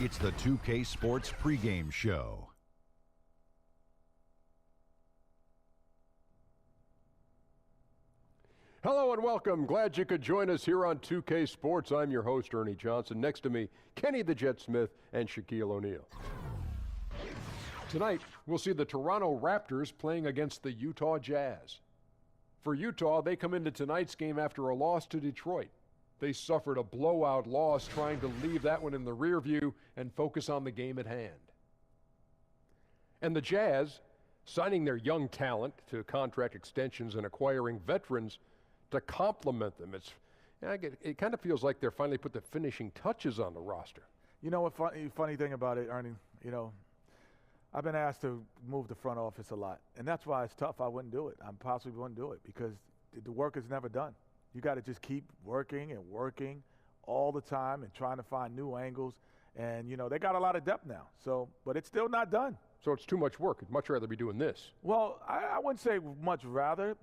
It's the 2K Sports pregame show. Hello and welcome. Glad you could join us here on 2K Sports. I'm your host, Ernie Johnson. Next to me, Kenny the Jet Smith and Shaquille O'Neal. Tonight, we'll see the Toronto Raptors playing against the Utah Jazz. For Utah, they come into tonight's game after a loss to Detroit. They suffered a blowout loss, trying to leave that one in the rear view and focus on the game at hand. And the Jazz, signing their young talent to contract extensions and acquiring veterans to complement them. It kind of feels like they're finally put the finishing touches on the roster. You know what funny thing about it, Ernie, I've been asked to move the front office a lot, and that's why it's tough. I wouldn't do it. I possibly wouldn't do it because the work is never done. You got to just keep working and working all the time and trying to find new angles. And, they got a lot of depth now. But it's still not done. So it's too much work. I'd much rather be doing this. Well, I wouldn't say much rather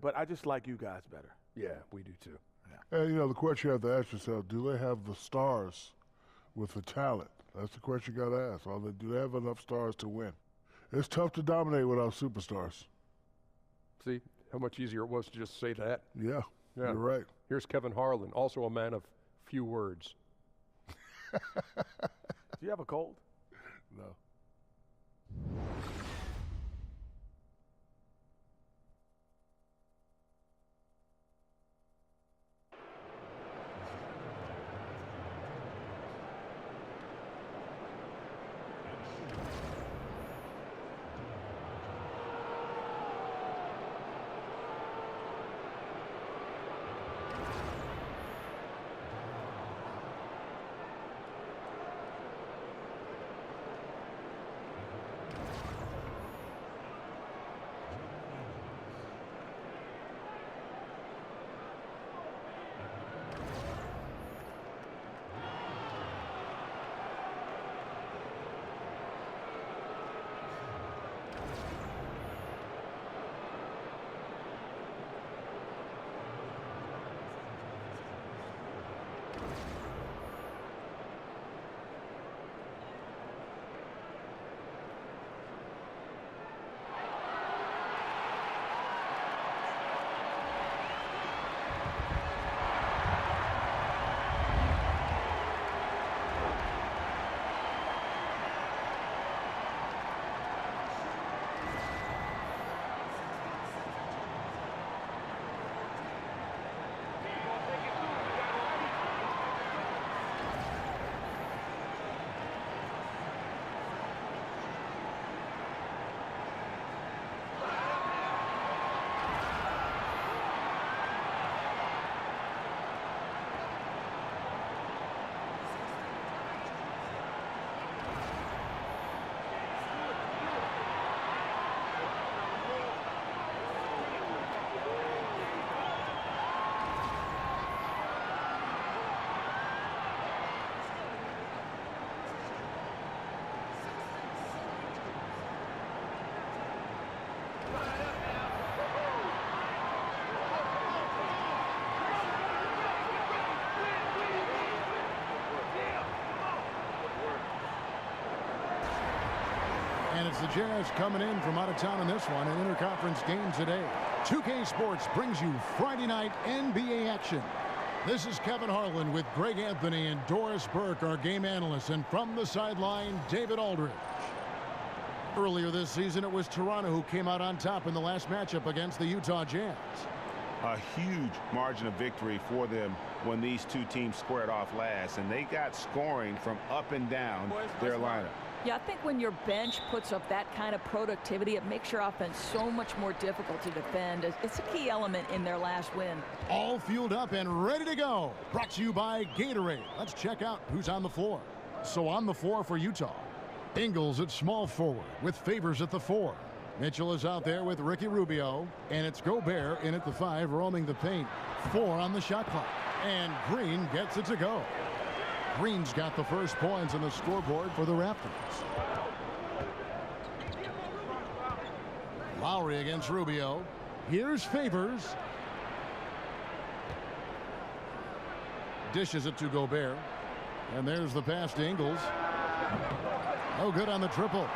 but I just like you guys better. Yeah, we do too. Yeah. And, the question you have to ask yourself, do they have the stars with the talent? That's the question you got to ask. Do they have enough stars to win? It's tough to dominate without superstars. See how much easier it was to just say that? Yeah. You're right. Here's Kevin Harlan, also a man of few words. Do you have a cold? No. And it's the Jazz coming in from out of town in this one, an interconference game today. 2K Sports brings you Friday night NBA action. This is Kevin Harlan with Greg Anthony and Doris Burke, our game analysts, and from the sideline, David Aldridge. Earlier this season, it was Toronto who came out on top in the last matchup against the Utah Jazz. A huge margin of victory for them when these two teams squared off last, and they got scoring from up and down their lineup. Yeah, I think when your bench puts up that kind of productivity, it makes your offense so much more difficult to defend. It's a key element in their last win. All fueled up and ready to go. Brought to you by Gatorade. Let's check out who's on the floor. So on the floor for Utah, Ingles at small forward with Favors at the 4. Mitchell is out there with Ricky Rubio, and it's Gobert in at the 5, roaming the paint. 4 on the shot clock, and Green gets it to go. Green's got the first points on the scoreboard for the Raptors. Lowry against Rubio. Here's Favors. Dishes it to Gobert. And there's the pass to Ingles. No good on the triple.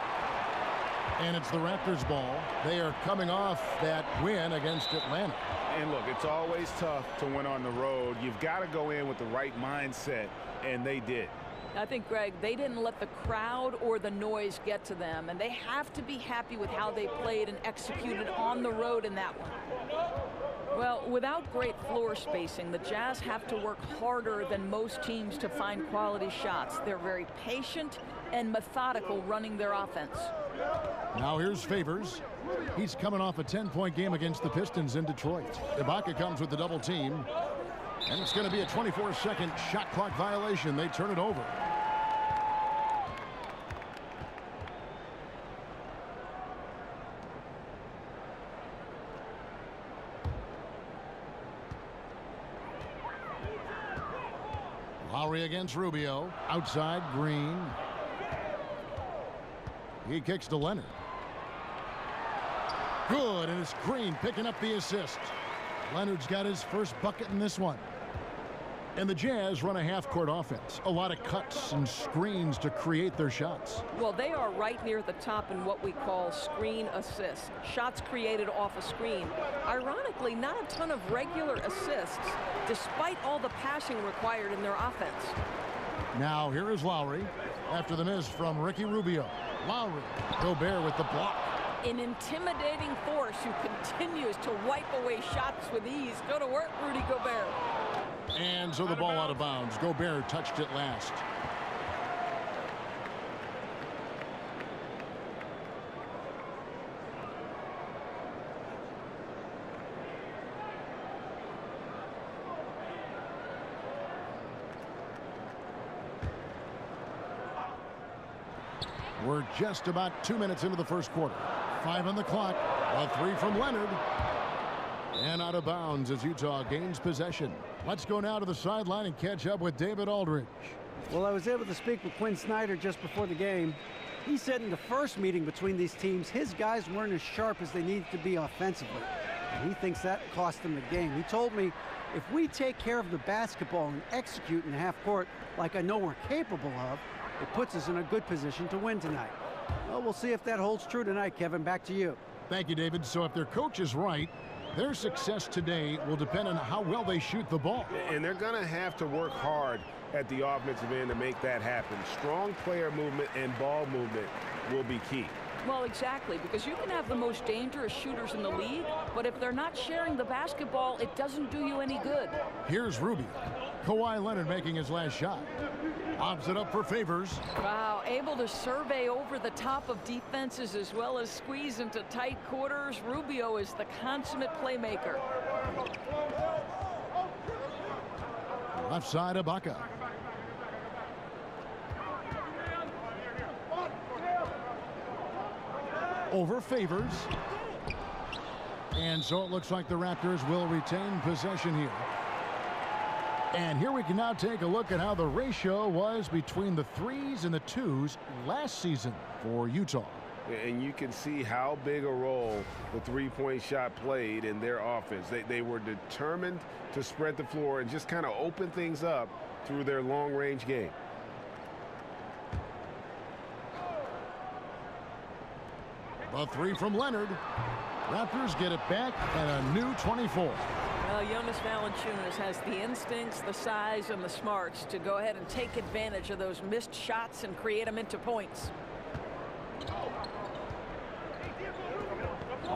And it's the Raptors ball. They are coming off that win against Atlanta. And look, it's always tough to win on the road. You've got to go in with the right mindset, and they did. I think, Greg, they didn't let the crowd or the noise get to them, and they have to be happy with how they played and executed on the road in that one. Well, without great floor spacing, the Jazz have to work harder than most teams to find quality shots. They're very patient and methodical running their offense. Now here's Favors. He's coming off a 10-point game against the Pistons in Detroit. Ibaka comes with the double team. And it's going to be a 24-second shot clock violation. They turn it over. Lowry against Rubio. Outside, Green. He kicks to Leonard. Good, and it's Green picking up the assist. Leonard's got his first bucket in this one. And the Jazz run a half-court offense. A lot of cuts and screens to create their shots. Well, they are right near the top in what we call screen assists. Shots created off a screen. Ironically, not a ton of regular assists, despite all the passing required in their offense. Now here is Lowry after the miss from Ricky Rubio. Lowry, Gobert with the block. An intimidating force who continues to wipe away shots with ease. Go to work, Rudy Gobert. And so the ball out of bounds. Gobert touched it last. We're just about 2 minutes into the first quarter. 5 on the clock. A three from Leonard. And out of bounds as Utah gains possession. Let's go now to the sideline and catch up with David Aldridge. Well, I was able to speak with Quinn Snyder just before the game. He said in the first meeting between these teams, his guys weren't as sharp as they needed to be offensively. And he thinks that cost them the game. He told me, if we take care of the basketball and execute in the half court like I know we're capable of, it puts us in a good position to win tonight. Well, we'll see if that holds true tonight, Kevin. Back to you. Thank you, David. So if their coach is right, their success today will depend on how well they shoot the ball. And they're going to have to work hard at the offensive end to make that happen. Strong player movement and ball movement will be key. Well, exactly, because you can have the most dangerous shooters in the league, but if they're not sharing the basketball, it doesn't do you any good. Here's Rubio. Kawhi Leonard making his last shot. Lobs it up for Favors. Wow, able to survey over the top of defenses as well as squeeze into tight quarters. Rubio is the consummate playmaker. Left side, Ibaka. Over Favors. And so it looks like the Raptors will retain possession here. And here we can now take a look at how the ratio was between the threes and the twos last season for Utah. And you can see how big a role the three-point shot played in their offense. They were determined to spread the floor and just kind of open things up through their long-range game. A three from Leonard. Raptors get it back and a new 24. Well, Jonas Valanciunas has the instincts, the size, and the smarts to go ahead and take advantage of those missed shots and create them into points.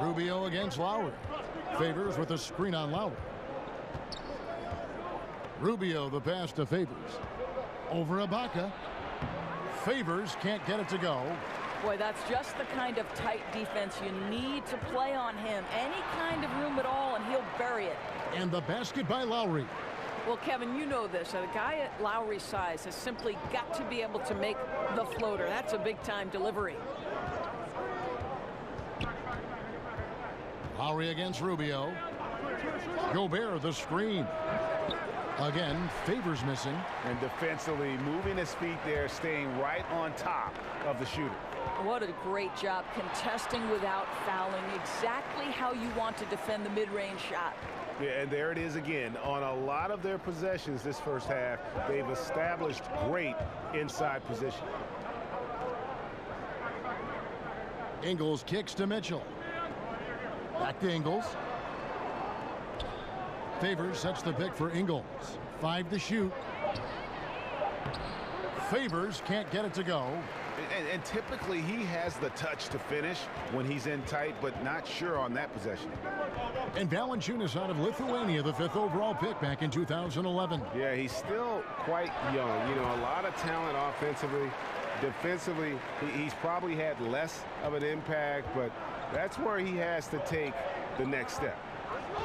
Rubio against Lowry. Favors with a screen on Lowry. Rubio the pass to Favors. Over Ibaka. Favors can't get it to go. Boy, that's just the kind of tight defense you need to play on him. Any kind of room at all, and he'll bury it. And the basket by Lowry. Well, Kevin, you know this. A guy at Lowry's size has simply got to be able to make the floater. That's a big-time delivery. Lowry against Rubio. Gobert the screen. Again, Favors missing. And defensively moving his feet there, staying right on top of the shooter. What a great job contesting without fouling. Exactly how you want to defend the mid-range shot. Yeah, and there it is again. On a lot of their possessions this first half, they've established great inside position. Ingles kicks to Mitchell. Back to Ingles. Favors sets the pick for Ingles. 5 to shoot. Favors can't get it to go. And typically he has the touch to finish when he's in tight, but not sure on that possession. And Valanciunas out of Lithuania, the 5th overall pick back in 2011. Yeah, he's still quite young. You know, a lot of talent offensively. Defensively, he's probably had less of an impact, but that's where he has to take the next step.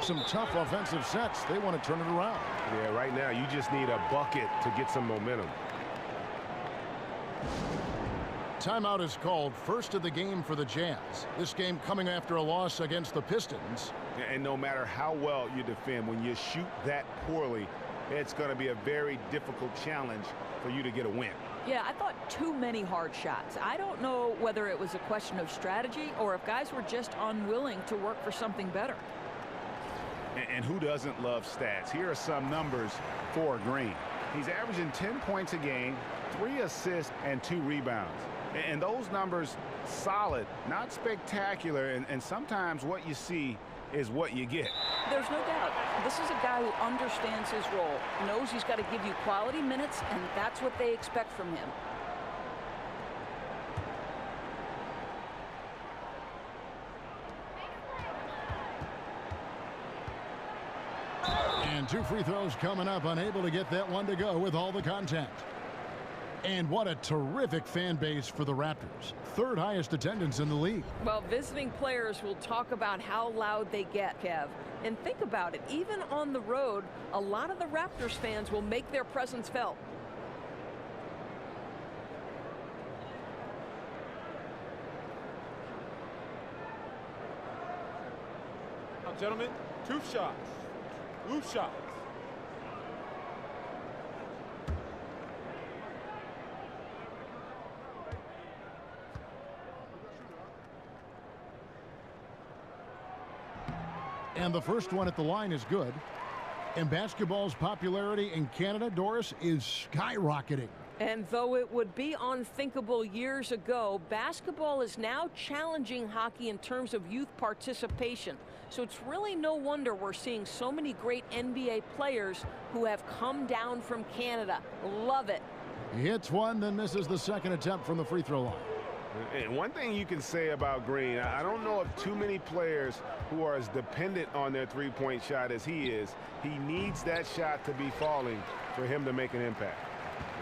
Some tough offensive sets. They want to turn it around. Yeah, right now you just need a bucket to get some momentum. Timeout is called, first of the game for the Jazz. This game coming after a loss against the Pistons. And no matter how well you defend, when you shoot that poorly, it's going to be a very difficult challenge for you to get a win. Yeah, I thought too many hard shots. I don't know whether it was a question of strategy or if guys were just unwilling to work for something better. And who doesn't love stats? Here are some numbers for Green. He's averaging 10 points a game, 3 assists, and 2 rebounds. And those numbers, solid, not spectacular, and sometimes what you see is what you get. There's no doubt. This is a guy who understands his role, knows he's got to give you quality minutes, and that's what they expect from him. And 2 free throws coming up, unable to get that one to go with all the contact. And what a terrific fan base for the Raptors. 3rd highest attendance in the league. Well, visiting players will talk about how loud they get, Kev. And think about it, even on the road, a lot of the Raptors fans will make their presence felt. Now, gentlemen, 2 shots. 2 shots. And the first one at the line is good. And basketball's popularity in Canada, Doris, is skyrocketing. And though it would be unthinkable years ago, basketball is now challenging hockey in terms of youth participation. So it's really no wonder we're seeing so many great NBA players who have come down from Canada. Love it. He hits one, then misses the second attempt from the free throw line. And one thing you can say about Green, I don't know of too many players who are as dependent on their three-point shot as he is. He needs that shot to be falling for him to make an impact.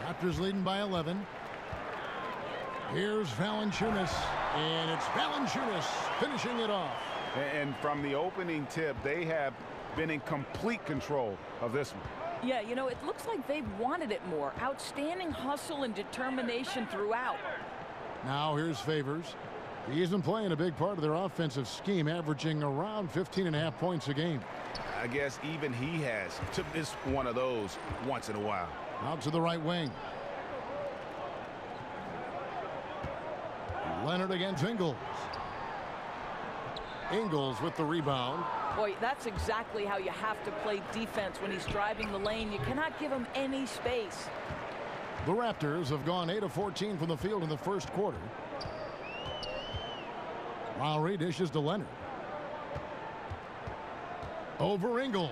Raptors leading by 11. Here's Valanciunas, and it's Valanciunas finishing it off. And from the opening tip, they have been in complete control of this one. Yeah, you know, it looks like they've wanted it more. Outstanding hustle and determination throughout. Now here's Favors. He isn't playing a big part of their offensive scheme, averaging around 15.5 points a game. I guess even he has to miss one of those once in a while. Out to the right wing. Leonard against Ingles. Ingles with the rebound. Boy, that's exactly how you have to play defense when he's driving the lane. You cannot give him any space. The Raptors have gone 8 of 14 from the field in the first quarter. Lowry dishes to Leonard. Over Ingles.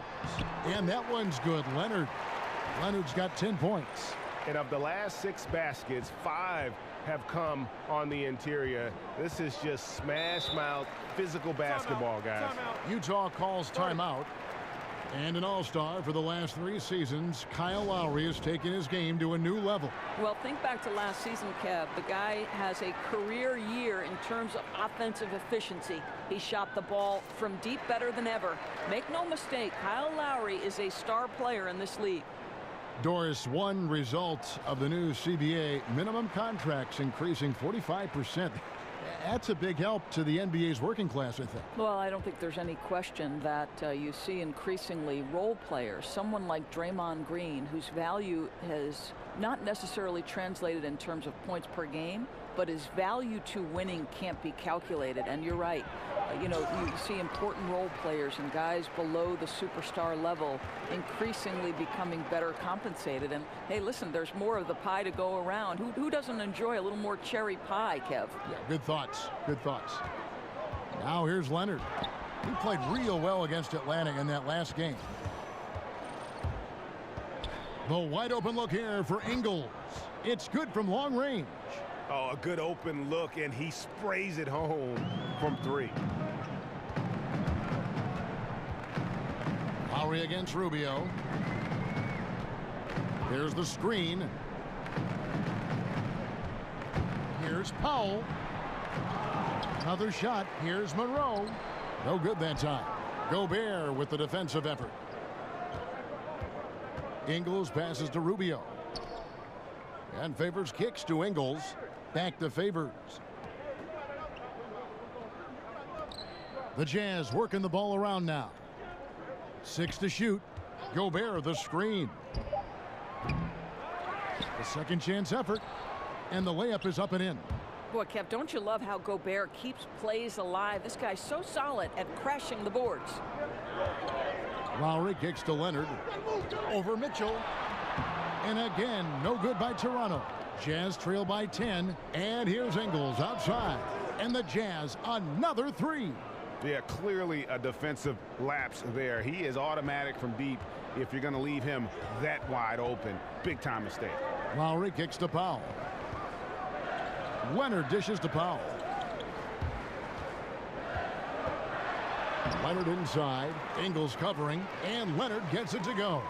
And that one's good. Leonard's got 10 points. And of the last 6 baskets, 5 have come on the interior. This is just smash mouth physical basketball, guys. Utah calls timeout. And an all-star for the last 3 seasons, Kyle Lowry has taken his game to a new level. Well, think back to last season, Kev. The guy has a career year in terms of offensive efficiency. He shot the ball from deep better than ever. Make no mistake, Kyle Lowry is a star player in this league. Doris, one result of the new CBA, minimum contracts increasing 45%. That's a big help to the NBA's working class, I think. Well, I don't think there's any question that you see increasingly role players, someone like Draymond Green, whose value has not necessarily translated in terms of points per game, but his value to winning can't be calculated. And you're right. You know, you see important role players and guys below the superstar level increasingly becoming better compensated. And hey, listen, there's more of the pie to go around. Who doesn't enjoy a little more cherry pie, Kev? Yeah, good thoughts. Good thoughts. Now here's Leonard. He played real well against Atlanta in that last game. The wide open look here for Ingles. It's good from long range. Oh, a good open look, and he sprays it home from 3. Lowry against Rubio. Here's the screen. Here's Powell. Another shot. Here's Monroe. No good that time. Gobert with the defensive effort. Ingles passes to Rubio. And Favors kicks to Ingles. Back to Favors. The Jazz working the ball around now. 6 to shoot. Gobert the screen. The second chance effort. And the layup is up and in. Boy, Kev, don't you love how Gobert keeps plays alive? This guy's so solid at crashing the boards. Lowry kicks to Leonard. Over Mitchell. And again, no good by Toronto. Jazz trail by 10. And here's Ingles outside. And the Jazz another 3. Yeah, clearly a defensive lapse there. He is automatic from deep if you're going to leave him that wide open. Big time mistake. Lowry kicks to Powell. Leonard dishes to Powell. Leonard inside. Ingles covering. And Leonard gets it to go.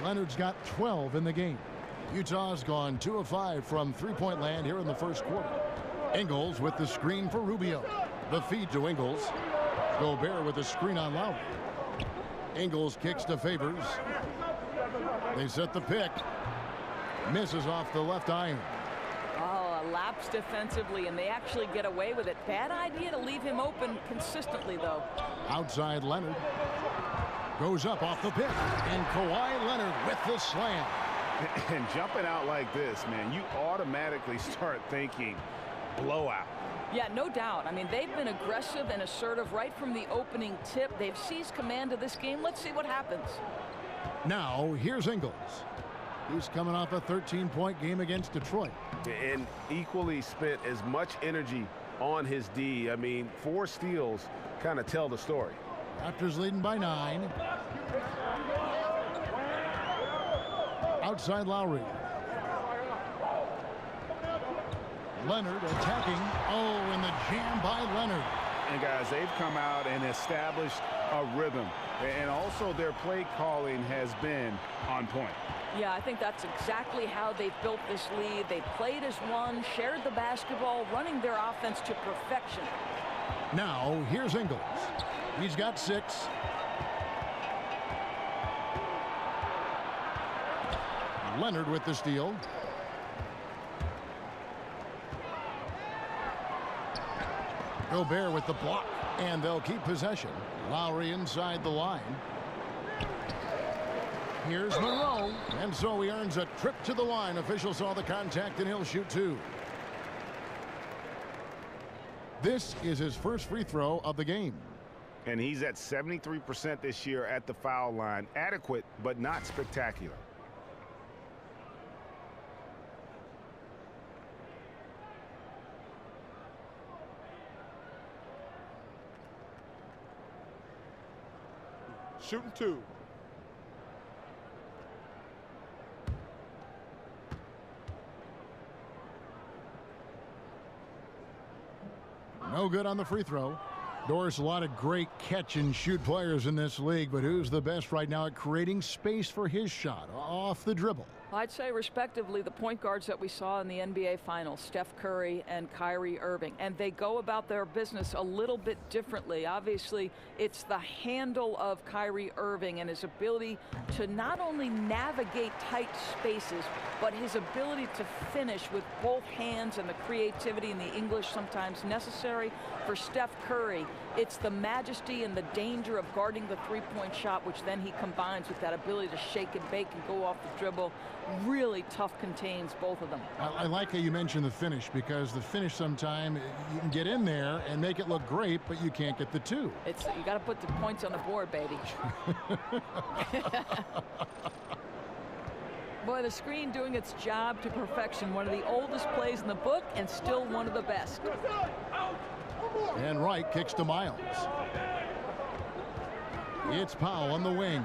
Leonard's got 12 in the game. Utah's gone 2 of 5 from three-point land here in the first quarter. Ingles with the screen for Rubio. The feed to Ingles. Gobert with the screen on Lowry. Ingles kicks to Favors. They set the pick. Misses off the left iron. Oh, a lapse defensively, and they actually get away with it. Bad idea to leave him open consistently, though. Outside Leonard. Goes up off the pick. And Kawhi Leonard with the slam. And jumping out like this, man, you automatically start thinking blowout. Yeah, no doubt. I mean, they've been aggressive and assertive right from the opening tip. They've seized command of this game. Let's see what happens. Now, here's Ingles. He's coming off a 13-point game against Detroit. And equally spent as much energy on his D. I mean, 4 steals kind of tell the story. Raptors leading by 9. Outside Lowry. Leonard attacking. Oh, and the jam by Leonard. And guys, they've come out and established a rhythm. And also their play calling has been on point. Yeah, I think that's exactly how they've built this lead. They played as one, shared the basketball, running their offense to perfection. Now, here's Ingles. He's got 6. Leonard with the steal. Gobert with the block. And they'll keep possession. Lowry inside the line. Here's Monroe. And so he earns a trip to the line. Official saw the contact and he'll shoot 2. This is his first free throw of the game. And he's at 73% this year at the foul line. Adequate, but not spectacular. Shooting 2. No good on the free throw. Doris, a lot of great catch and shoot players in this league, but who's the best right now at creating space for his shot off the dribble? I'd say respectively the point guards that we saw in the NBA Finals, Steph Curry and Kyrie Irving, and they go about their business a little bit differently. Obviously, it's the handle of Kyrie Irving and his ability to not only navigate tight spaces, but his ability to finish with both hands and the creativity and the English sometimes necessary. For Steph Curry, it's the majesty and the danger of guarding the three-point shot, which then he combines with that ability to shake and bake and go off the dribble. really tough contains both of them. I like how you mentioned the finish, because the finish sometime you can get in there and make it look great, but you can't get the two. You got to put the points on the board, baby. Boy, the screen doing its job to perfection. One of the oldest plays in the book and still one of the best. And Wright kicks to Miles. It's Powell on the wing.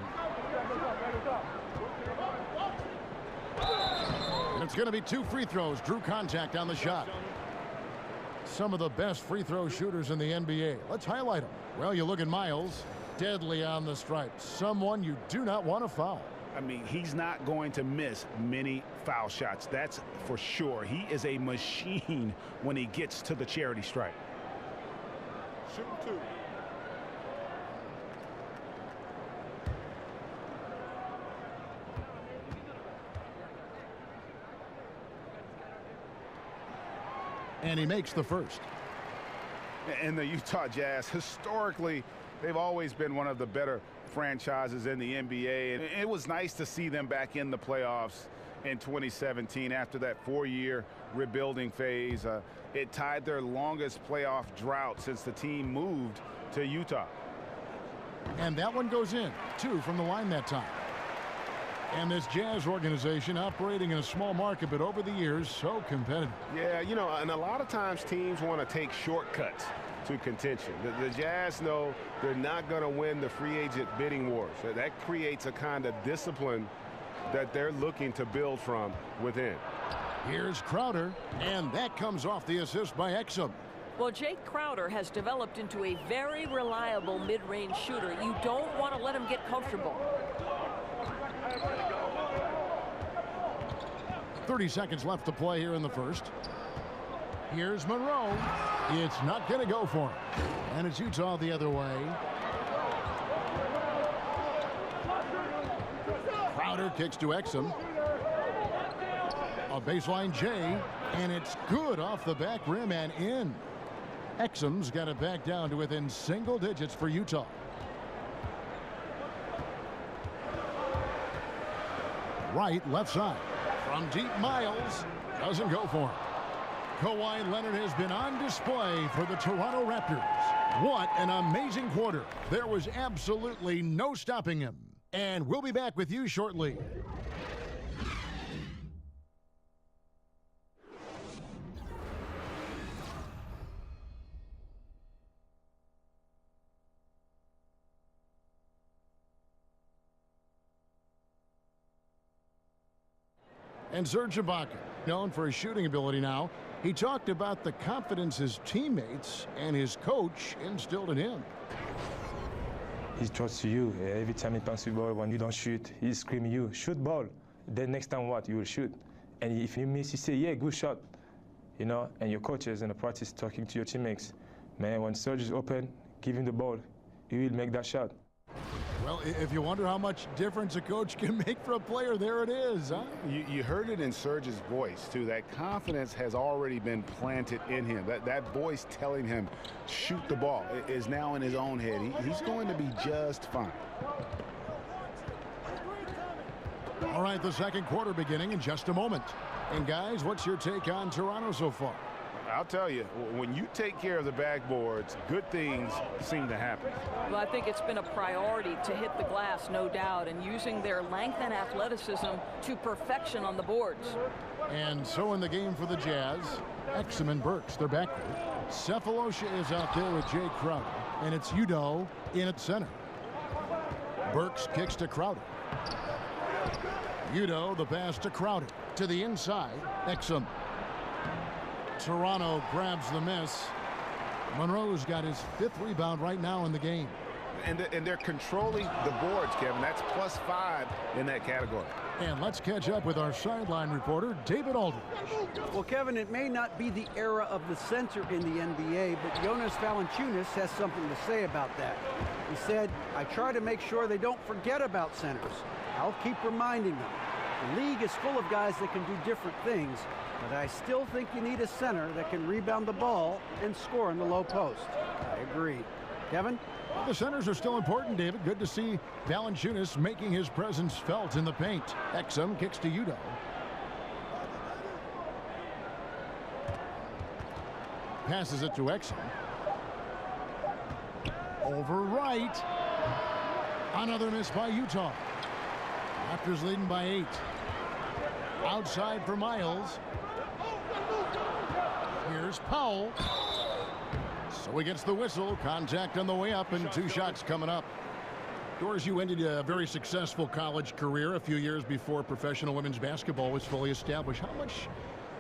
And it's going to be 2 free throws. Drew contact on the shot. Some of the best free throw shooters in the NBA. Let's highlight them. Well, you look at Miles. Deadly on the stripe. Someone you do not want to foul. I mean, he's not going to miss many foul shots. That's for sure. He is a machine when he gets to the charity stripe. Shooting 2. And he makes the first. And the Utah Jazz, historically, they've always been one of the better franchises in the NBA. And it was nice to see them back in the playoffs in 2017 after that 4-year rebuilding phase. It tied their longest playoff drought since the team moved to Utah. And that one goes in. 2 from the line that time. And this Jazz organization operating in a small market, but over the years, so competitive. Yeah, you know, and a lot of times teams want to take shortcuts to contention. The Jazz know they're not going to win the free agent bidding wars. That creates a kind of discipline that they're looking to build from within. Here's Crowder, and that comes off the assist by Exum. Well, Jake Crowder has developed into a very reliable mid-range shooter. You don't want to let him get comfortable. 30 seconds left to play here in the first. Here's Monroe. It's not going to go for him. And it's Utah the other way. Crowder kicks to Exum. A baseline J, and it's good off the back rim and in. Exum's got it back down to within single digits for Utah. Right, left side. From deep, Miles doesn't go for him. Kawhi Leonard has been on display for the Toronto Raptors. What an amazing quarter. There was absolutely no stopping him. And we'll be back with you shortly. And Serge Ibaka, known for his shooting ability now, he talked about the confidence his teammates and his coach instilled in him. He trusts you. Every time he passes the ball, when you don't shoot, he's screaming you, shoot ball. Then next time what? You will shoot. And if you miss, you say, yeah, good shot. You know, and your coaches in the practice talking to your teammates. Man, when Serge is open, give him the ball. He will make that shot. Well, if you wonder how much difference a coach can make for a player, there it is, huh? You heard it in Serge's voice, too. That confidence has already been planted in him. That voice telling him, shoot the ball, is now in his own head. He's going to be just fine. All right, the second quarter beginning in just a moment. And, guys, what's your take on Toronto so far? I'll tell you, when you take care of the backboards, good things seem to happen. Well, I think it's been a priority to hit the glass, no doubt, and using their length and athleticism to perfection on the boards. And so in the game for the Jazz, Exum and Burks, they're backcourt. Cephalosha is out there with Jay Crowder, and it's Udoh in at center. Burks kicks to Crowder. Udoh, the pass to Crowder. To the inside, Exum. Toronto grabs the miss. Monroe's got his 5th rebound right now in the game. And they're controlling the boards, Kevin. That's +5 in that category. And let's catch up with our sideline reporter, David Aldridge. Well, Kevin, it may not be the era of the center in the NBA, but Jonas Valanciunas has something to say about that. He said, I try to make sure they don't forget about centers. I'll keep reminding them. The league is full of guys that can do different things, but I still think you need a center that can rebound the ball and score in the low post. I agree. Kevin? The centers are still important, David. Good to see Valanciunas making his presence felt in the paint. Exum kicks to Udo. Passes it to Exum. Over right. Another miss by Utah. Raptors leading by 8. Outside for Miles. Here's Powell. So he gets the whistle. Contact on the way up and 2 shots coming up. Doris, you ended a very successful college career a few years before professional women's basketball was fully established. How much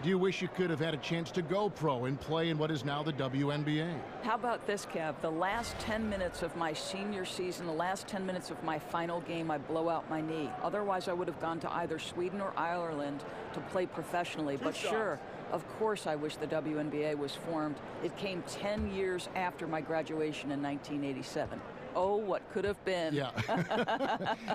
do you wish you could have had a chance to go pro and play in what is now the WNBA? How about this, Kev? The last 10 minutes of my senior season, the last 10 minutes of my final game, I blow out my knee. Otherwise, I would have gone to either Sweden or Ireland to play professionally. But sure, of course I wish the WNBA was formed. It came 10 years after my graduation in 1987. Oh, what could have been. Yeah.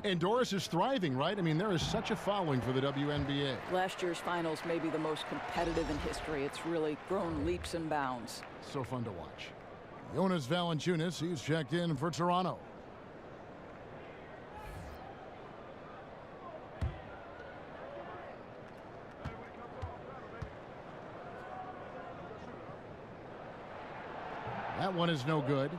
And Doris is thriving, right? I mean, there is such a following for the WNBA. Last year's finals may be the most competitive in history. It's really grown leaps and bounds. So fun to watch. Jonas Valanciunas, he's checked in for Toronto. That one is no good.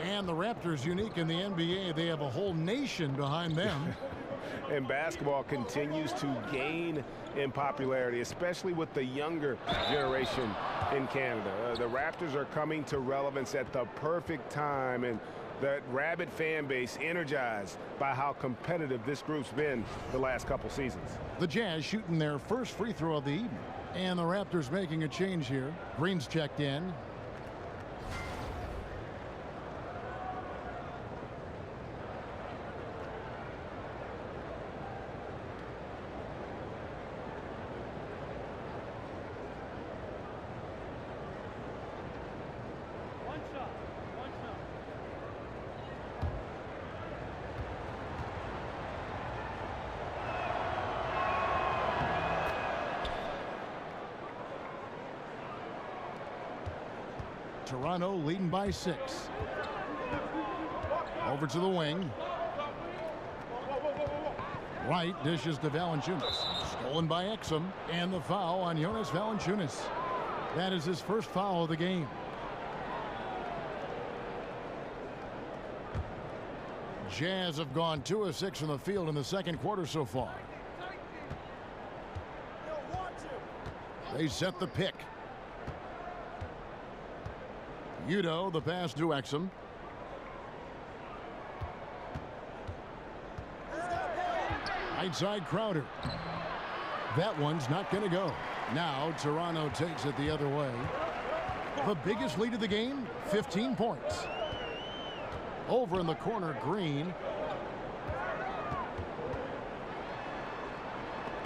And the Raptors, unique in the NBA, they have a whole nation behind them. And basketball continues to gain in popularity, especially with the younger generation in Canada. The Raptors are coming to relevance at the perfect time, and that rabid fan base energized by how competitive this group's been the last couple seasons. The Jazz shooting their first free throw of the evening. And the Raptors making a change here. Green's checked in. Toronto leading by 6. Over to the wing. Wright dishes to Valanciunas. Stolen by Exum. And the foul on Jonas Valanciunas. That is his first foul of the game. Jazz have gone 2 of 6 in the field in the second quarter so far. They set the pick. Udo, the pass to Exum. Right side Crowder. That one's not going to go. Now Toronto takes it the other way. The biggest lead of the game, 15 points. Over in the corner, Green.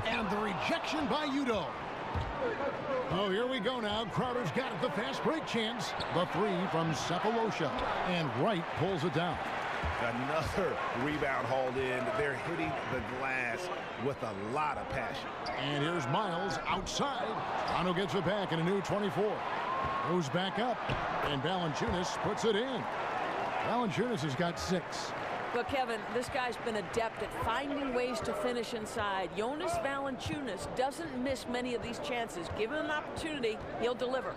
And the rejection by Udo. Oh, here we go now. Crowder's got it, the fast break chance. The 3 from Cephalosha. And Wright pulls it down. Another rebound hauled in. They're hitting the glass with a lot of passion. And here's Miles outside. Toronto gets it back in a new 24. Goes back up. And Valanciunas puts it in. Valanciunas has got 6. But Kevin, this guy's been adept at finding ways to finish inside. Jonas Valanciunas doesn't miss many of these chances. Given an opportunity, he'll deliver.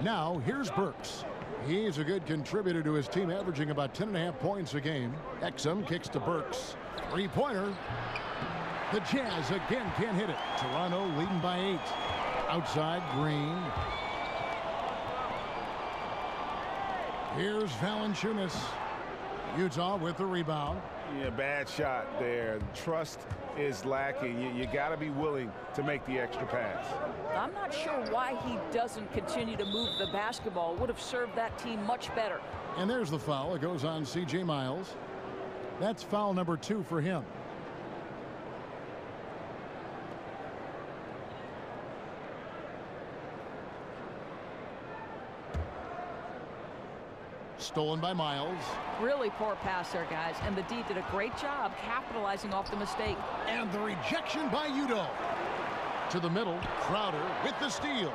Now, here's Burks. He's a good contributor to his team, averaging about 10.5 points a game. Exum kicks to Burks. 3-pointer. The Jazz again can't hit it. Toronto leading by 8. Outside, Green. Here's Valanciunas. Utah with the rebound. Yeah, bad shot there. Trust is lacking. You got to be willing to make the extra pass. I'm not sure why he doesn't continue to move the basketball. Would have served that team much better. And there's the foul. It goes on C.J. Miles. That's foul number 2 for him. Stolen by Miles. Really poor pass there, guys. And the D did a great job capitalizing off the mistake. And the rejection by Udo. To the middle. Crowder with the steal.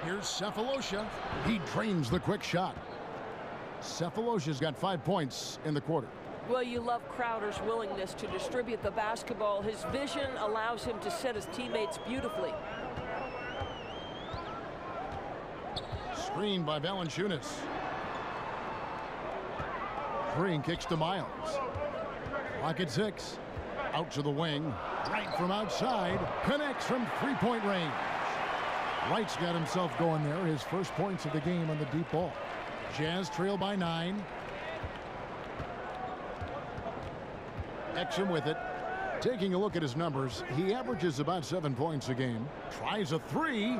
Here's Cephalosha. He drains the quick shot. Cephalosha's got 5 points in the quarter. Well, you love Crowder's willingness to distribute the basketball. His vision allows him to set his teammates beautifully. Screen by Valanciunas. Green kicks to Miles. Clock at 6. Out to the wing. Wright from outside. Connects from three-point range. Wright's got himself going there. His first points of the game on the deep ball. Jazz trail by 9. Exum with it. Taking a look at his numbers, he averages about 7 points a game. Tries a 3.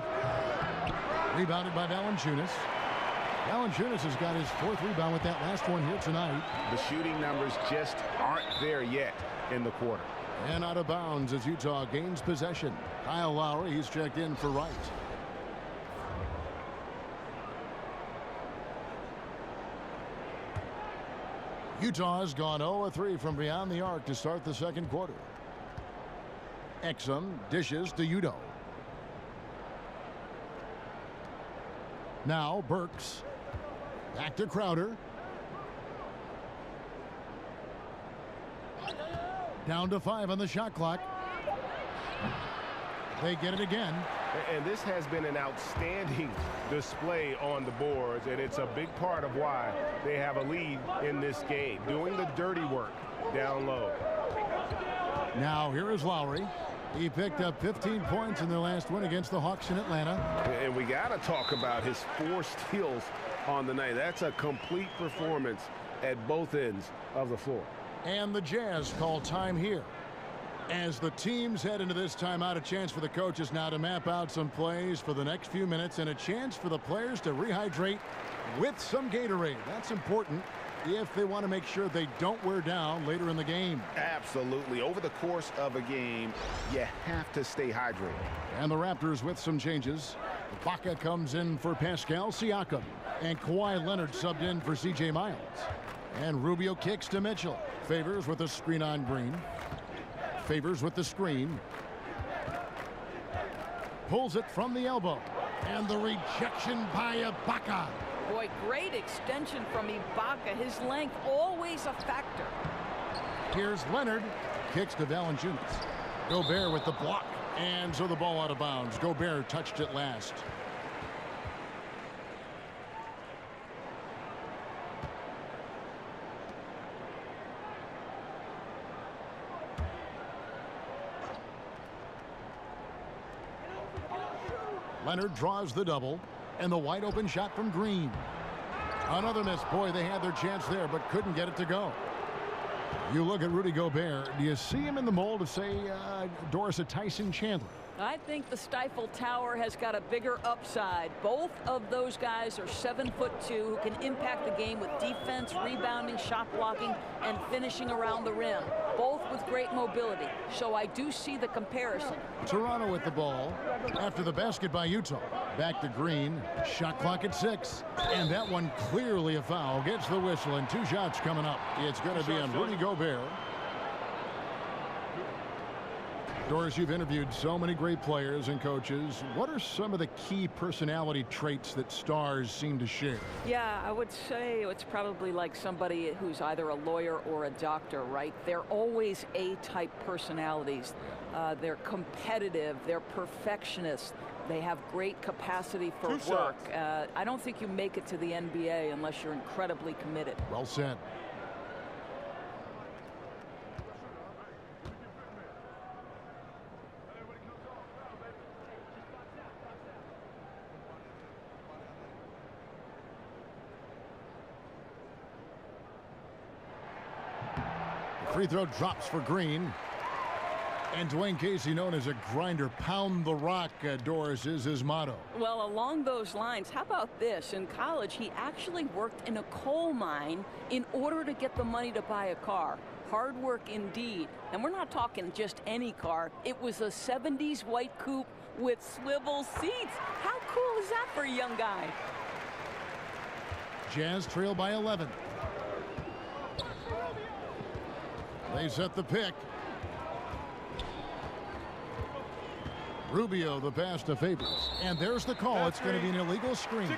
Rebounded by Valanciunas. Valanciunas has got his 4th rebound with that last one here tonight. The shooting numbers just aren't there yet in the quarter. And out of bounds as Utah gains possession. Kyle Lowry, he's checked in for Wright. Utah has gone 0-3 from beyond the arc to start the second quarter. Exum dishes to Udo. Now Burks. Back to Crowder. Down to 5 on the shot clock. They get it again. And this has been an outstanding display on the boards, and it's a big part of why they have a lead in this game, doing the dirty work down low. Now here is Lowry. He picked up 15 points in their last win against the Hawks in Atlanta. And we got to talk about his 4 steals on the night. That's a complete performance at both ends of the floor. And the Jazz call time here. As the teams head into this timeout, a chance for the coaches now to map out some plays for the next few minutes and a chance for the players to rehydrate with some Gatorade. That's important if they want to make sure they don't wear down later in the game. Absolutely. Over the course of a game, you have to stay hydrated. And the Raptors with some changes. Ibaka comes in for Pascal Siakam. And Kawhi Leonard subbed in for C.J. Miles. And Rubio kicks to Mitchell. Favors with a screen on Green. Favors with the screen. Pulls it from the elbow. And the rejection by Ibaka. Boy, great extension from Ibaka. His length always a factor. Here's Leonard. Kicks to Valanciunas. Gobert with the block. And so the ball out of bounds. Gobert touched it last. Leonard draws the double, and the wide open shot from Green. Another miss. Boy, they had their chance there, but couldn't get it to go. You look at Rudy Gobert. Do you see him in the mold of, say, Doris Tyson Chandler? I think the Stifle Tower has got a bigger upside. Both of those guys are 7'2", who can impact the game with defense, rebounding, shot blocking, and finishing around the rim. Both with great mobility. So I do see the comparison. Toronto with the ball after the basket by Utah. Back to Green. Shot clock at 6. And that one clearly a foul. Gets the whistle, and 2 shots coming up. It's going to be on Rudy Gobert. Doris, you've interviewed so many great players and coaches. What are some of the key personality traits that stars seem to share? Yeah, I would say it's probably like somebody who's either a lawyer or a doctor, right? They're always A-type personalities. They're competitive. They're perfectionists. They have great capacity for work. I don't think you make it to the NBA unless you're incredibly committed. Well said. Free throw drops for Green. And Dwayne Casey, known as a grinder, pound the rock, Doris, is his motto. Well, along those lines, how about this? In college, he actually worked in a coal mine in order to get the money to buy a car. Hard work indeed. And we're not talking just any car. It was a 70s white coupe with swivel seats. How cool is that for a young guy? Jazz trail by 11. They set the pick. Rubio the pass to Favors. And there's the call. It's going to be an illegal screen.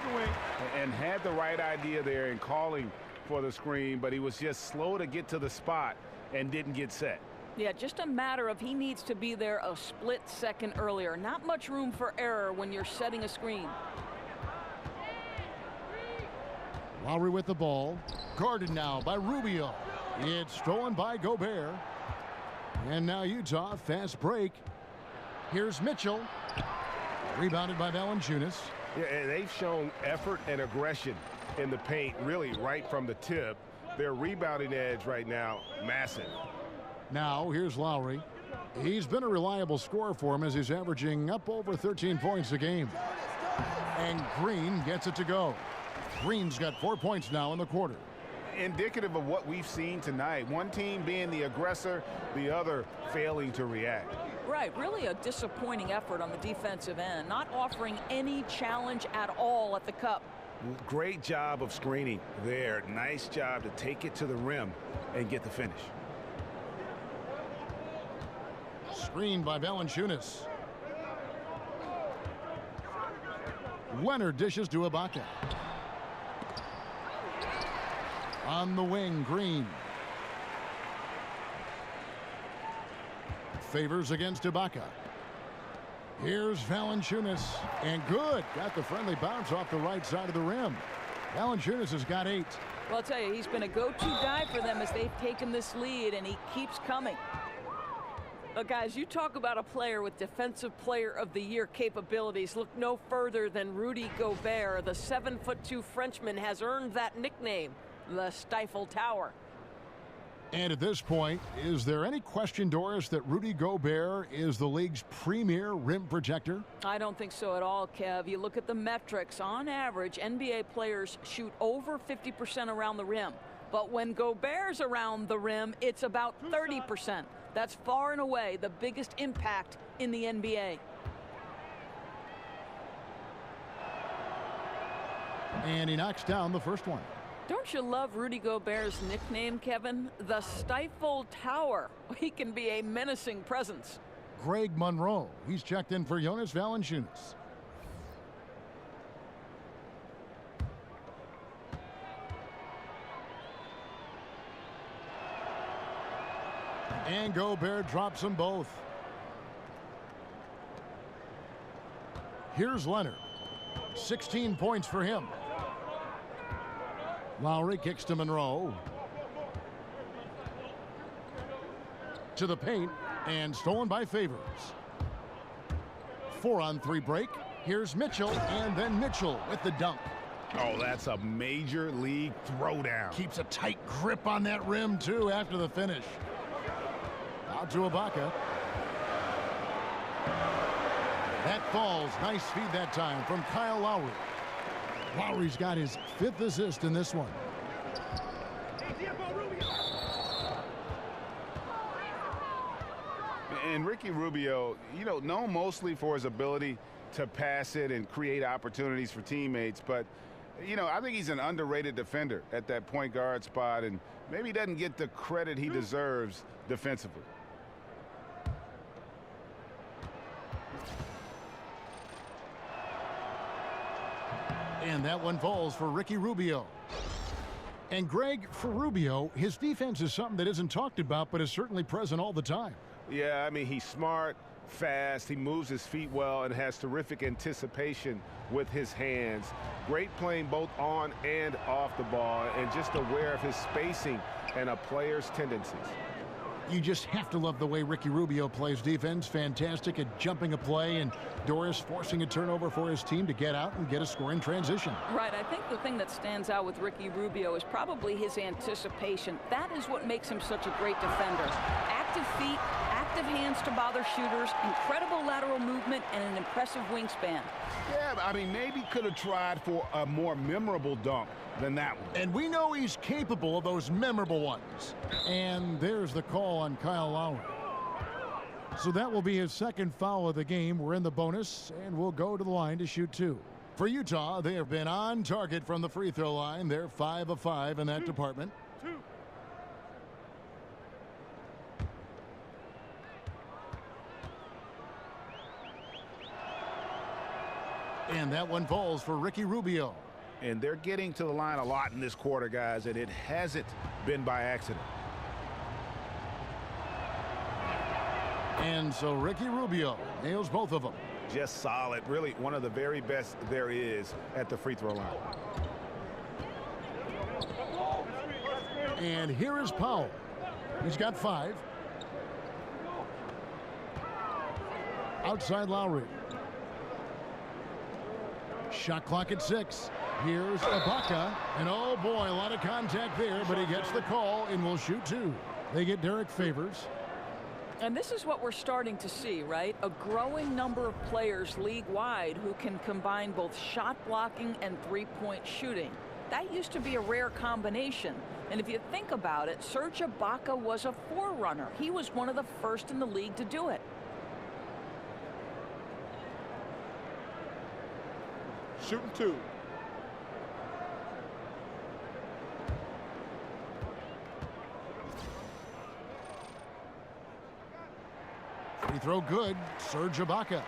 And had the right idea there in calling for the screen, but he was just slow to get to the spot and didn't get set. Yeah, just a matter of he needs to be there a split second earlier. Not much room for error when you're setting a screen. Lowry with the ball. Guarded now by Rubio. It's stolen by Gobert. And now Utah, fast break. Here's Mitchell. Rebounded by Valanciunas. Yeah, they've shown effort and aggression in the paint, really right from the tip. Their rebounding edge right now, massive. Now here's Lowry. He's been a reliable scorer for him as he's averaging up over 13 points a game. And Green gets it to go. Green's got 4 points now in the quarter. Indicative of what we've seen tonight. One team being the aggressor, the other failing to react. Right, really a disappointing effort on the defensive end, not offering any challenge at all at the cup. Great job of screening there. Nice job to take it to the rim and get the finish. Screened by Valanciunas. Leonard dishes to Ibaka. On the wing, Green. Favors against Ibaka. Here's Valanciunas. And good. Got the friendly bounce off the right side of the rim. Valanciunas has got 8. Well, I'll tell you, he's been a go-to guy for them as they've taken this lead, and he keeps coming. But guys, you talk about a player with Defensive Player of the Year capabilities. Look no further than Rudy Gobert. The 7'2" Frenchman has earned that nickname, the Stifle Tower. And at this point, is there any question, Doris, that Rudy Gobert is the league's premier rim protector? I don't think so at all, Kev. You look at the metrics. On average, NBA players shoot over 50% around the rim. But when Gobert's around the rim, it's about 30%. That's far and away the biggest impact in the NBA. And he knocks down the first one. Don't you love Rudy Gobert's nickname, Kevin? The Stifle Tower. He can be a menacing presence. Greg Monroe. He's checked in for Jonas Valanciunas. And Gobert drops them both. Here's Leonard. 16 points for him. Lowry kicks to Monroe. To the paint, and stolen by Favors. 4-on-3 break. Here's Mitchell, and then Mitchell with the dunk. Oh, that's a major league throwdown. Keeps a tight grip on that rim, too, after the finish. Out to Ibaka. That falls. Nice feed that time from Kyle Lowry. Lowry's got his 5th assist in this one. And Ricky Rubio, known mostly for his ability to pass it and create opportunities for teammates, but I think he's an underrated defender at that point guard spot, and maybe doesn't get the credit he deserves defensively. And that one falls for Ricky Rubio. And Greg, for Rubio, his defense is something that isn't talked about, but is certainly present all the time. Yeah, I mean, he's smart, fast, he moves his feet well, and has terrific anticipation with his hands. Great playing both on and off the ball, and just aware of his spacing and a player's tendencies. You just have to love the way Ricky Rubio plays defense. Fantastic at jumping a play, and Doris forcing a turnover for his team to get out and get a score in transition. Right, I think the thing that stands out with Ricky Rubio is probably his anticipation. That is what makes him such a great defender. Active feet, active hands to bother shooters, incredible lateral movement, and an impressive wingspan. Yeah, I mean, maybe could have tried for a more memorable dunk than that one. And we know he's capable of those memorable ones. And there's the call on Kyle Lowry. So that will be his 2nd foul of the game. We're in the bonus, and we'll go to the line to shoot 2. For Utah, they have been on target from the free throw line. They're 5 of 5 in that department. And that one falls for Ricky Rubio. And they're getting to the line a lot in this quarter, guys, and it hasn't been by accident. And so Ricky Rubio nails both of them. Just solid. Really one of the very best there is at the free throw line. And here is Powell. He's got 5. Outside Lowry. Shot clock at 6. Here's Ibaka. And oh boy, a lot of contact there, but he gets the call and will shoot 2. They get Derek Favors. And this is what we're starting to see, right? A growing number of players league-wide who can combine both shot blocking and three-point shooting. That used to be a rare combination. And if you think about it, Serge Ibaka was a forerunner. He was one of the first in the league to do it. Shooting 2. Free throw good. Serge Ibaka.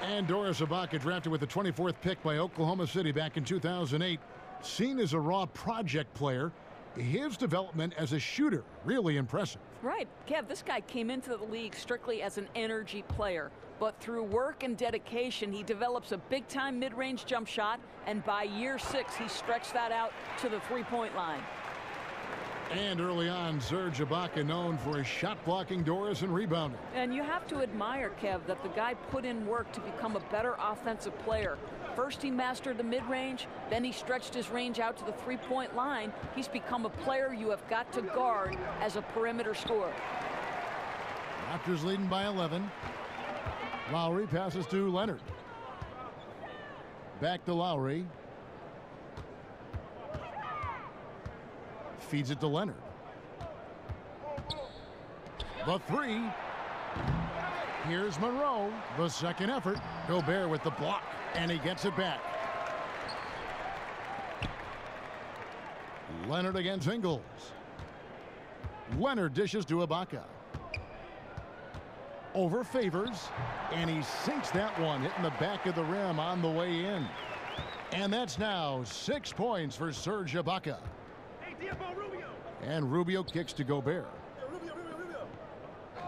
And Doris Ibaka, drafted with the 24th pick by Oklahoma City back in 2008. Seen as a raw project player, his development as a shooter, really impressive. Right. Kev, this guy came into the league strictly as an energy player. But through work and dedication, he develops a big-time mid-range jump shot. And by year 6, he stretched that out to the three-point line. And early on, Serge Ibaka known for his shot blocking, Doris, and rebounding. And you have to admire, Kev, that the guy put in work to become a better offensive player. First he mastered the mid-range, then he stretched his range out to the three-point line. He's become a player you have got to guard as a perimeter scorer. Raptors leading by 11. Lowry passes to Leonard. Back to Lowry. Feeds it to Leonard. The 3. Here's Monroe. The second effort. Gobert with the block. And he gets it back. Leonard against Ingles. Leonard dishes to Ibaka. Over Favors. And he sinks that one, hitting the back of the rim on the way in. And that's now 6 points for Serge Ibaka. And Rubio kicks to Gobert.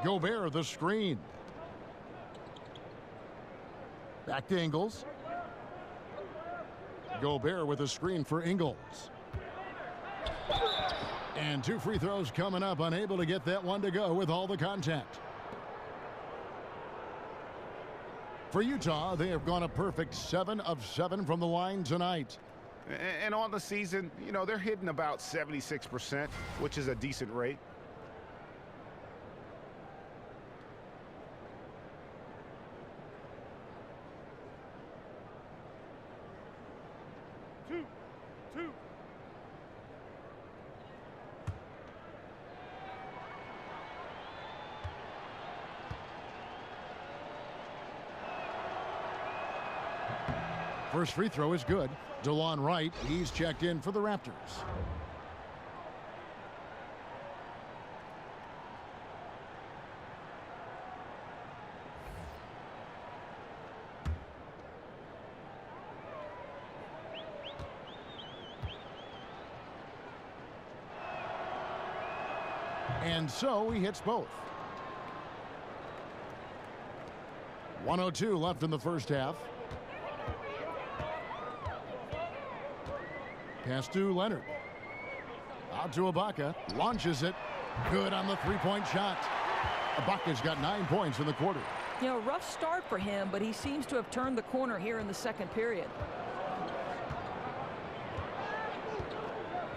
Gobert the screen. Back to Ingles. Gobert with a screen for Ingles. And 2 free throws coming up, unable to get that one to go with all the contact. For Utah, they have gone a perfect 7 of 7 from the line tonight. And on the season, you know, they're hitting about 76%, which is a decent rate. Two. First free throw is good. DeLon Wright, he's checked in for the Raptors. And so he hits both. 1:02 left in the first half. Pass to Leonard. Out to Ibaka. Launches it. Good on the three-point shot. Ibaka's got 9 points in the quarter. You know, rough start for him, but he seems to have turned the corner here in the second period.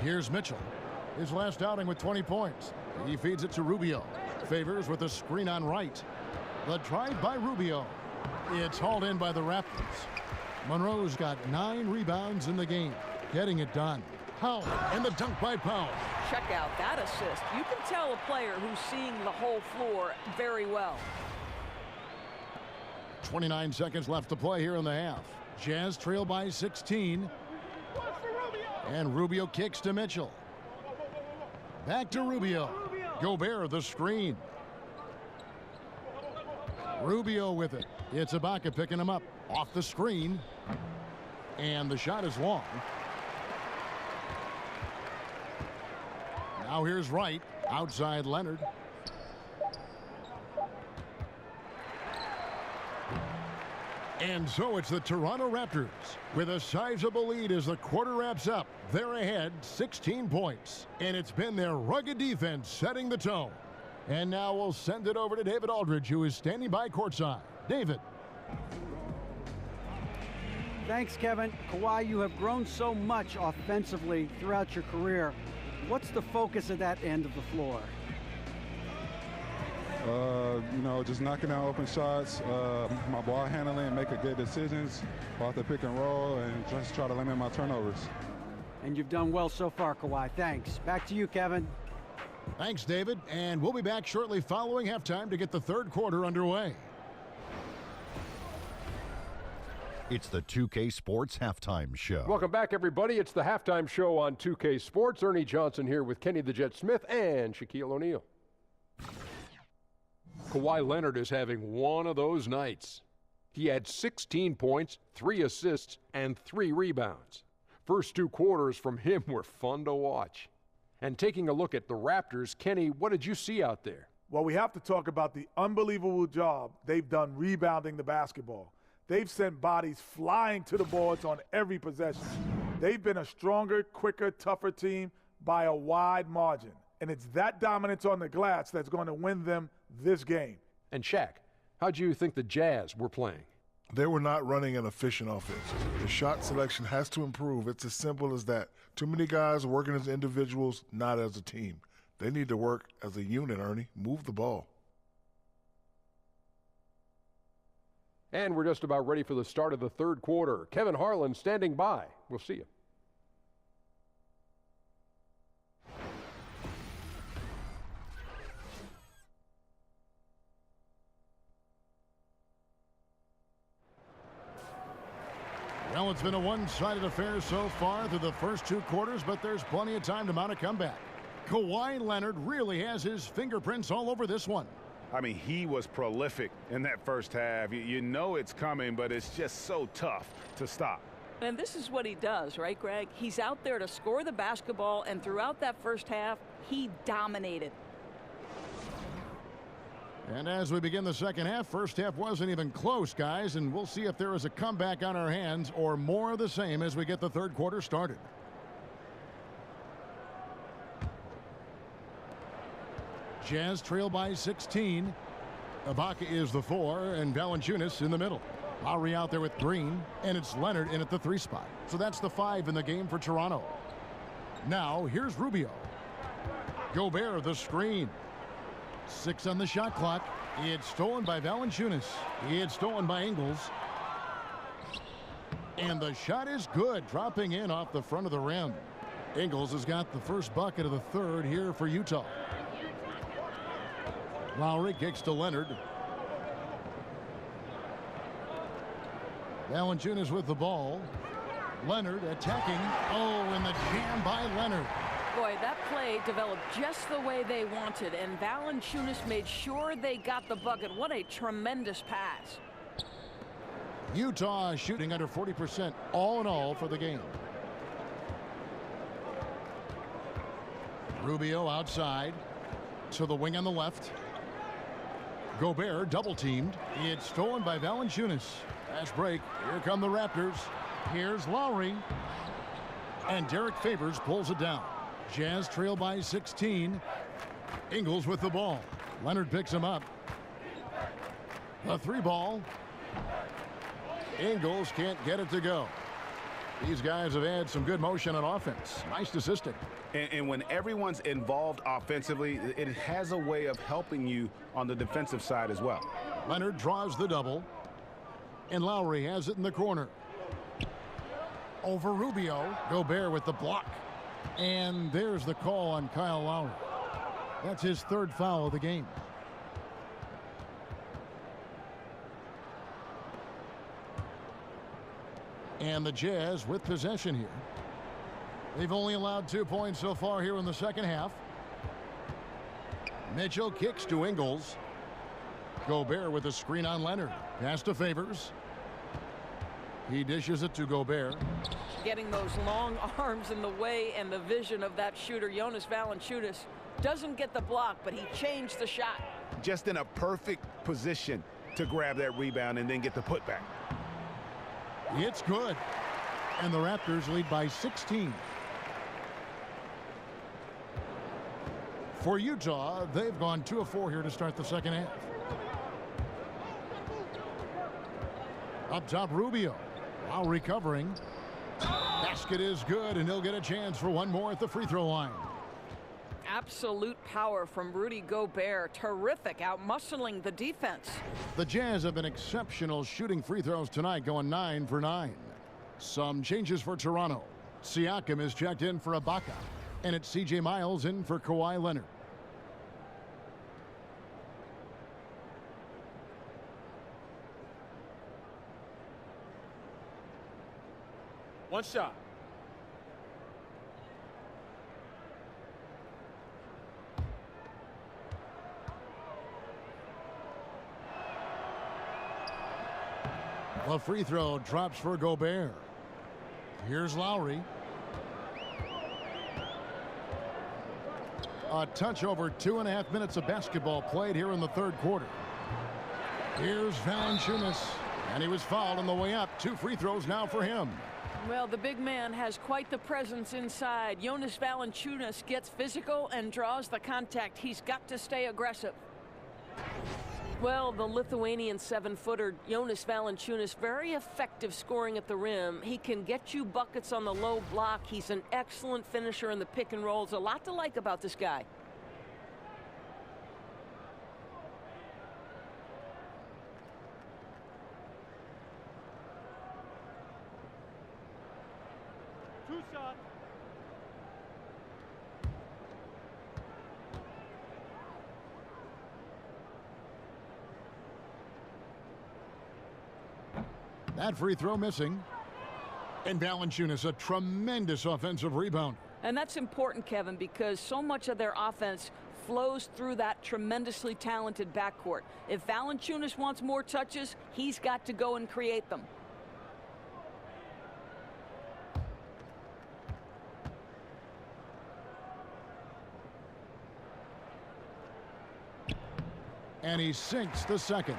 Here's Mitchell. His last outing with 20 points. He feeds it to Rubio. Favors with a screen on Wright. The drive by Rubio. It's hauled in by the Raptors. Monroe's got 9 rebounds in the game. Getting it done. Powell, and the dunk by Powell. Check out that assist. You can tell a player who's seeing the whole floor very well. 29 seconds left to play here in the half. Jazz trail by 16. And Rubio kicks to Mitchell. Back to Rubio. Gobert the screen. Rubio with it. It's Ibaka picking him up. Off the screen. And the shot is long. Now here's Wright. Outside Leonard. And so it's the Toronto Raptors with a sizable lead as the quarter wraps up. They're ahead 16 points. And it's been their rugged defense setting the tone. And now we'll send it over to David Aldridge, who is standing by courtside. David. Thanks, Kevin. Kawhi, you have grown so much offensively throughout your career. What's the focus of that end of the floor? Just knocking down open shots, my ball handling, making good decisions off the pick and roll, and just try to limit my turnovers. And you've done well so far, Kawhi. Thanks. Back to you, Kevin. Thanks, David. And we'll be back shortly following halftime to get the third quarter underway. It's the 2K Sports Halftime Show. Welcome back, everybody. It's the halftime show on 2K Sports. Ernie Johnson here with Kenny the Jet Smith and Shaquille O'Neal. Kawhi Leonard is having one of those nights. He had 16 points, 3 assists, and 3 rebounds. First 2 quarters from him were fun to watch. And taking a look at the Raptors, Kenny, what did you see out there? Well, we have to talk about the unbelievable job they've done rebounding the basketball. They've sent bodies flying to the boards on every possession. They've been a stronger, quicker, tougher team by a wide margin. And it's that dominance on the glass that's going to win them this game. And Shaq, how do you think the Jazz were playing? They were not running an efficient offense. The shot selection has to improve. It's as simple as that. Too many guys working as individuals, not as a team. They need to work as a unit, Ernie. Move the ball. And we're just about ready for the start of the third quarter. Kevin Harlan standing by. We'll see you. Well, it's been a one-sided affair so far through the first 2 quarters, but there's plenty of time to mount a comeback. Kawhi Leonard really has his fingerprints all over this one. I mean, he was prolific in that first half. You know it's coming, but it's just so tough to stop. And this is what he does, right, Greg? He's out there to score the basketball, and throughout that first half, he dominated. And as we begin the second half, first half wasn't even close, guys, and we'll see if there is a comeback on our hands or more of the same as we get the third quarter started. Jazz trail by 16. Ibaka is the 4, and Valanciunas in the middle. Lowry out there with Green, and it's Leonard in at the 3 spot. So that's the 5 in the game for Toronto. Now, here's Rubio. Gobert, the screen. 6 on the shot clock. It's stolen by Valanciunas. It's stolen by Ingles. And the shot is good, dropping in off the front of the rim. Ingles has got the first bucket of the third here for Utah. Lowry kicks to Leonard. Valanciunas with the ball. Leonard attacking. Oh, and the jam by Leonard. Boy, that play developed just the way they wanted, and Valanciunas made sure they got the bucket. What a tremendous pass. Utah shooting under 40% all in all for the game. Rubio outside to the wing on the left. Gobert double teamed. It's stolen by Valanciunas. Fast break. Here come the Raptors. Here's Lowry. And Derek Favors pulls it down. Jazz trail by 16. Ingles with the ball. Leonard picks him up. The 3 ball. Ingles can't get it to go. These guys have had some good motion on offense. Nice assisting. And when everyone's involved offensively, it has a way of helping you on the defensive side as well. Leonard draws the double. And Lowry has it in the corner. Over Rubio. Gobert with the block. And there's the call on Kyle Lowry. That's his 3rd foul of the game. And the Jazz with possession here. They've only allowed 2 points so far here in the second half. Mitchell kicks to Ingles. Gobert with a screen on Leonard. Pass to Favors. He dishes it to Gobert. Getting those long arms in the way and the vision of that shooter, Jonas Valanciunas, doesn't get the block, but he changed the shot. Just in a perfect position to grab that rebound and then get the putback. It's good. And the Raptors lead by 16. For Utah, they've gone 2 of 4 here to start the second half. Up top, Rubio. While recovering. Basket is good, and he'll get a chance for one more at the free throw line. Absolute power from Rudy Gobert. Terrific, out-muscling the defense. The Jazz have been exceptional shooting free throws tonight, going 9 for 9. Some changes for Toronto. Siakam is checked in for Ibaka, and it's C.J. Miles in for Kawhi Leonard. One shot. The free throw drops for Gobert. Here's Lowry. A touch over 2.5 minutes of basketball played here in the third quarter. Here's Valanciunas, and he was fouled on the way up. 2 free throws now for him. Well, the big man has quite the presence inside. Jonas Valanciunas gets physical and draws the contact. He's got to stay aggressive. Well, the Lithuanian 7-footer Jonas Valanciunas, very effective scoring at the rim. He can get you buckets on the low block. He's an excellent finisher in the pick and rolls. A lot to like about this guy. That free throw missing. And Valanciunas, a tremendous offensive rebound. And that's important, Kevin, because so much of their offense flows through that tremendously talented backcourt. If Valanciunas wants more touches, he's got to go and create them. And he sinks the second.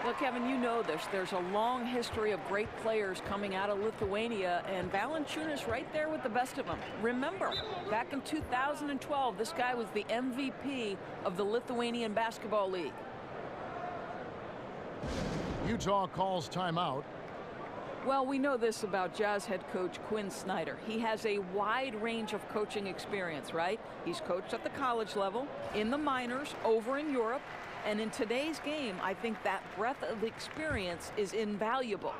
Well, Kevin, you know this. There's a long history of great players coming out of Lithuania, and Valanciunas right there with the best of them. Remember, back in 2012, this guy was the MVP of the Lithuanian Basketball League. Utah calls timeout. Well, we know this about Jazz head coach Quinn Snyder. He has a wide range of coaching experience, right? He's coached at the college level, in the minors, over in Europe. And in today's game, I think that breadth of experience is invaluable.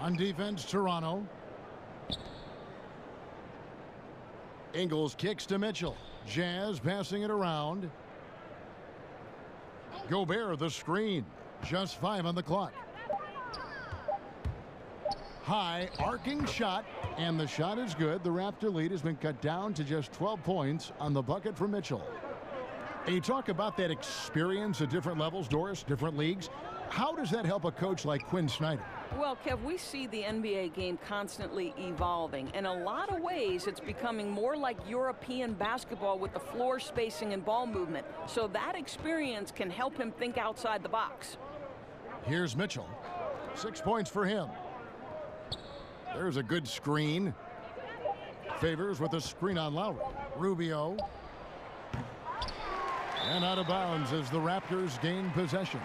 On defense, Toronto. Ingles kicks to Mitchell. Jazz passing it around. Gobert the screen. Just 5 on the clock. High arcing shot, and the shot is good. The Raptor lead has been cut down to just 12 points on the bucket for Mitchell. And you talk about that experience at different levels, Doris, different leagues. How does that help a coach like Quinn Snyder? Well, Kev, we see the NBA game constantly evolving. In a lot of ways, it's becoming more like European basketball with the floor spacing and ball movement. So that experience can help him think outside the box. Here's Mitchell. 6 points for him. There's a good screen. Favors with a screen on Lowry. Rubio. And out of bounds as the Raptors gain possession.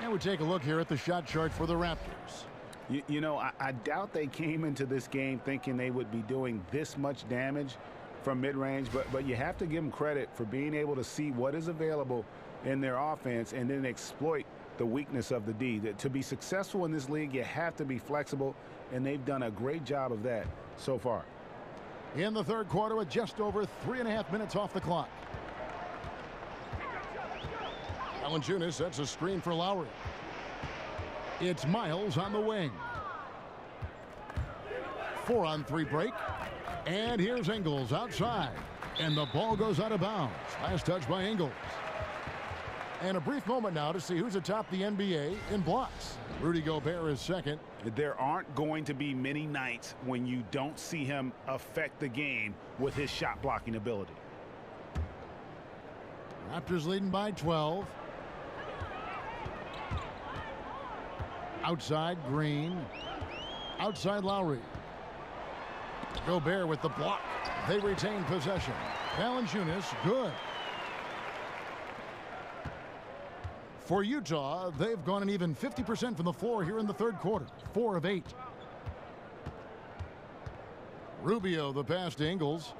Now we take a look here at the shot chart for the Raptors. You know, I doubt they came into this game thinking they would be doing this much damage from mid-range, but you have to give them credit for being able to see what is available in their offense and then exploit the weakness of the D. To be successful in this league, you have to be flexible, and they've done a great job of that so far. In the third quarter with just over 3.5 minutes off the clock. Valanciunas sets a screen for Lowry. It's Miles on the wing. 4-on-3 break. And here's Ingles outside. And the ball goes out of bounds. Last touch by Ingles. And a brief moment now to see who's atop the NBA in blocks. Rudy Gobert is second. There aren't going to be many nights when you don't see him affect the game with his shot blocking ability. Raptors leading by 12. Outside Green. Outside Lowry. Gobert with the block. They retain possession. Valanciunas, good. For Utah, they've gone an even 50% from the floor here in the third quarter. 4 of 8. Rubio, the pass to Ingles.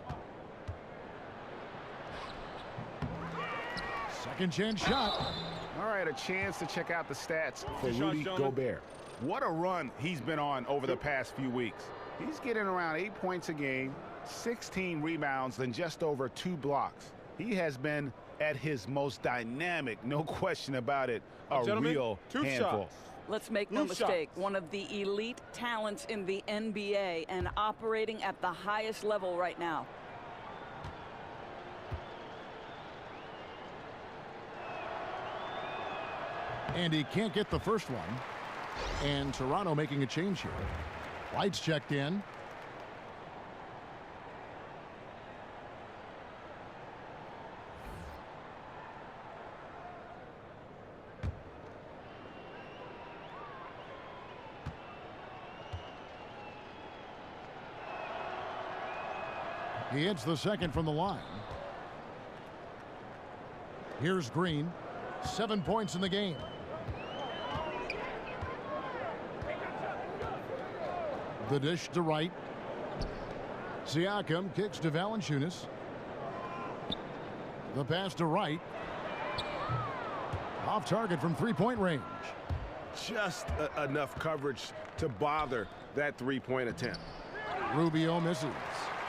Second chance shot. All right, a chance to check out the stats for Rudy Gobert. What a run he's been on over the past few weeks. He's getting around 8 points a game, 16 rebounds, and just over 2 blocks. He has been at his most dynamic, no question about it, a real handful. Let's make no mistake, one of the elite talents in the NBA and operating at the highest level right now. And he can't get the first one. And Toronto making a change here. White's checked in. He hits the second from the line. Here's Green. 7 points in the game. The dish to Wright. Siakam kicks to Valanciunas. The pass to Wright. Off target from three-point range. Just enough coverage to bother that three-point attempt. Rubio misses.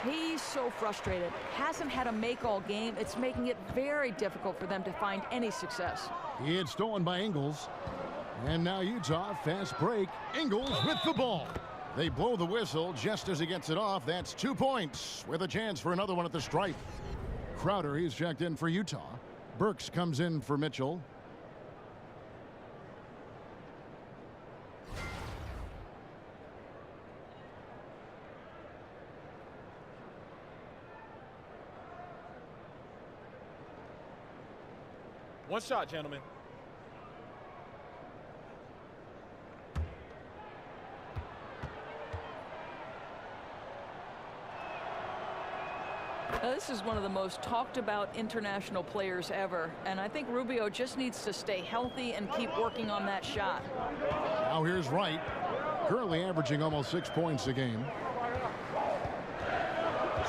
He's so frustrated. Hasn't had a make all game. It's making it very difficult for them to find any success. He had stolen by Ingles. And now Utah, fast break. Ingles with the ball. They blow the whistle just as he gets it off. That's 2 points with a chance for another one at the stripe. Crowder, he's checked in for Utah. Burks comes in for Mitchell. One shot, gentlemen. This is one of the most talked about international players ever, and I think Rubio just needs to stay healthy and keep working on that shot. Now here's Wright, currently averaging almost 6 points a game.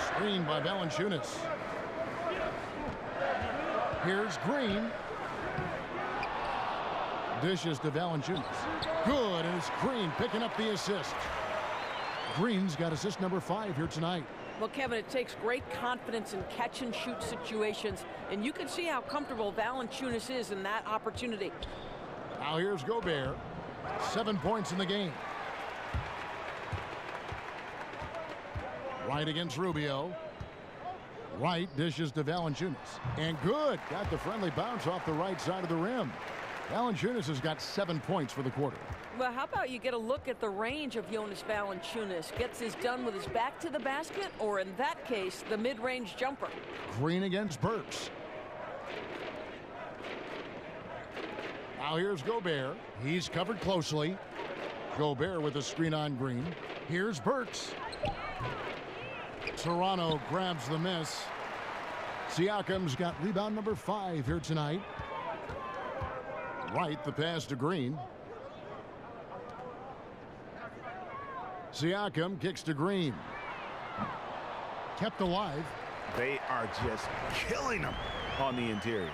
Screened by Valanciunas. Here's Green. Dishes to Valanciunas. Good, and it's Green picking up the assist. Green's got assist number 5 here tonight. Well, Kevin, it takes great confidence in catch-and-shoot situations, and you can see how comfortable Valanciunas is in that opportunity. Now here's Gobert. 7 points in the game. Wright against Rubio. Wright dishes to Valanciunas. And good. Got the friendly bounce off the right side of the rim. Valanciunas has got 7 points for the quarter. Well, how about you get a look at the range of Jonas Valanciunas? Gets his done with his back to the basket, or in that case, the mid-range jumper. Green against Burks. Now here's Gobert. He's covered closely. Gobert with a screen on Green. Here's Burks. Toronto grabs the miss. Siakam's got rebound number 5 here tonight. Wright, the pass to Green. Siakam kicks to Green. Kept alive. They are just killing them on the interior.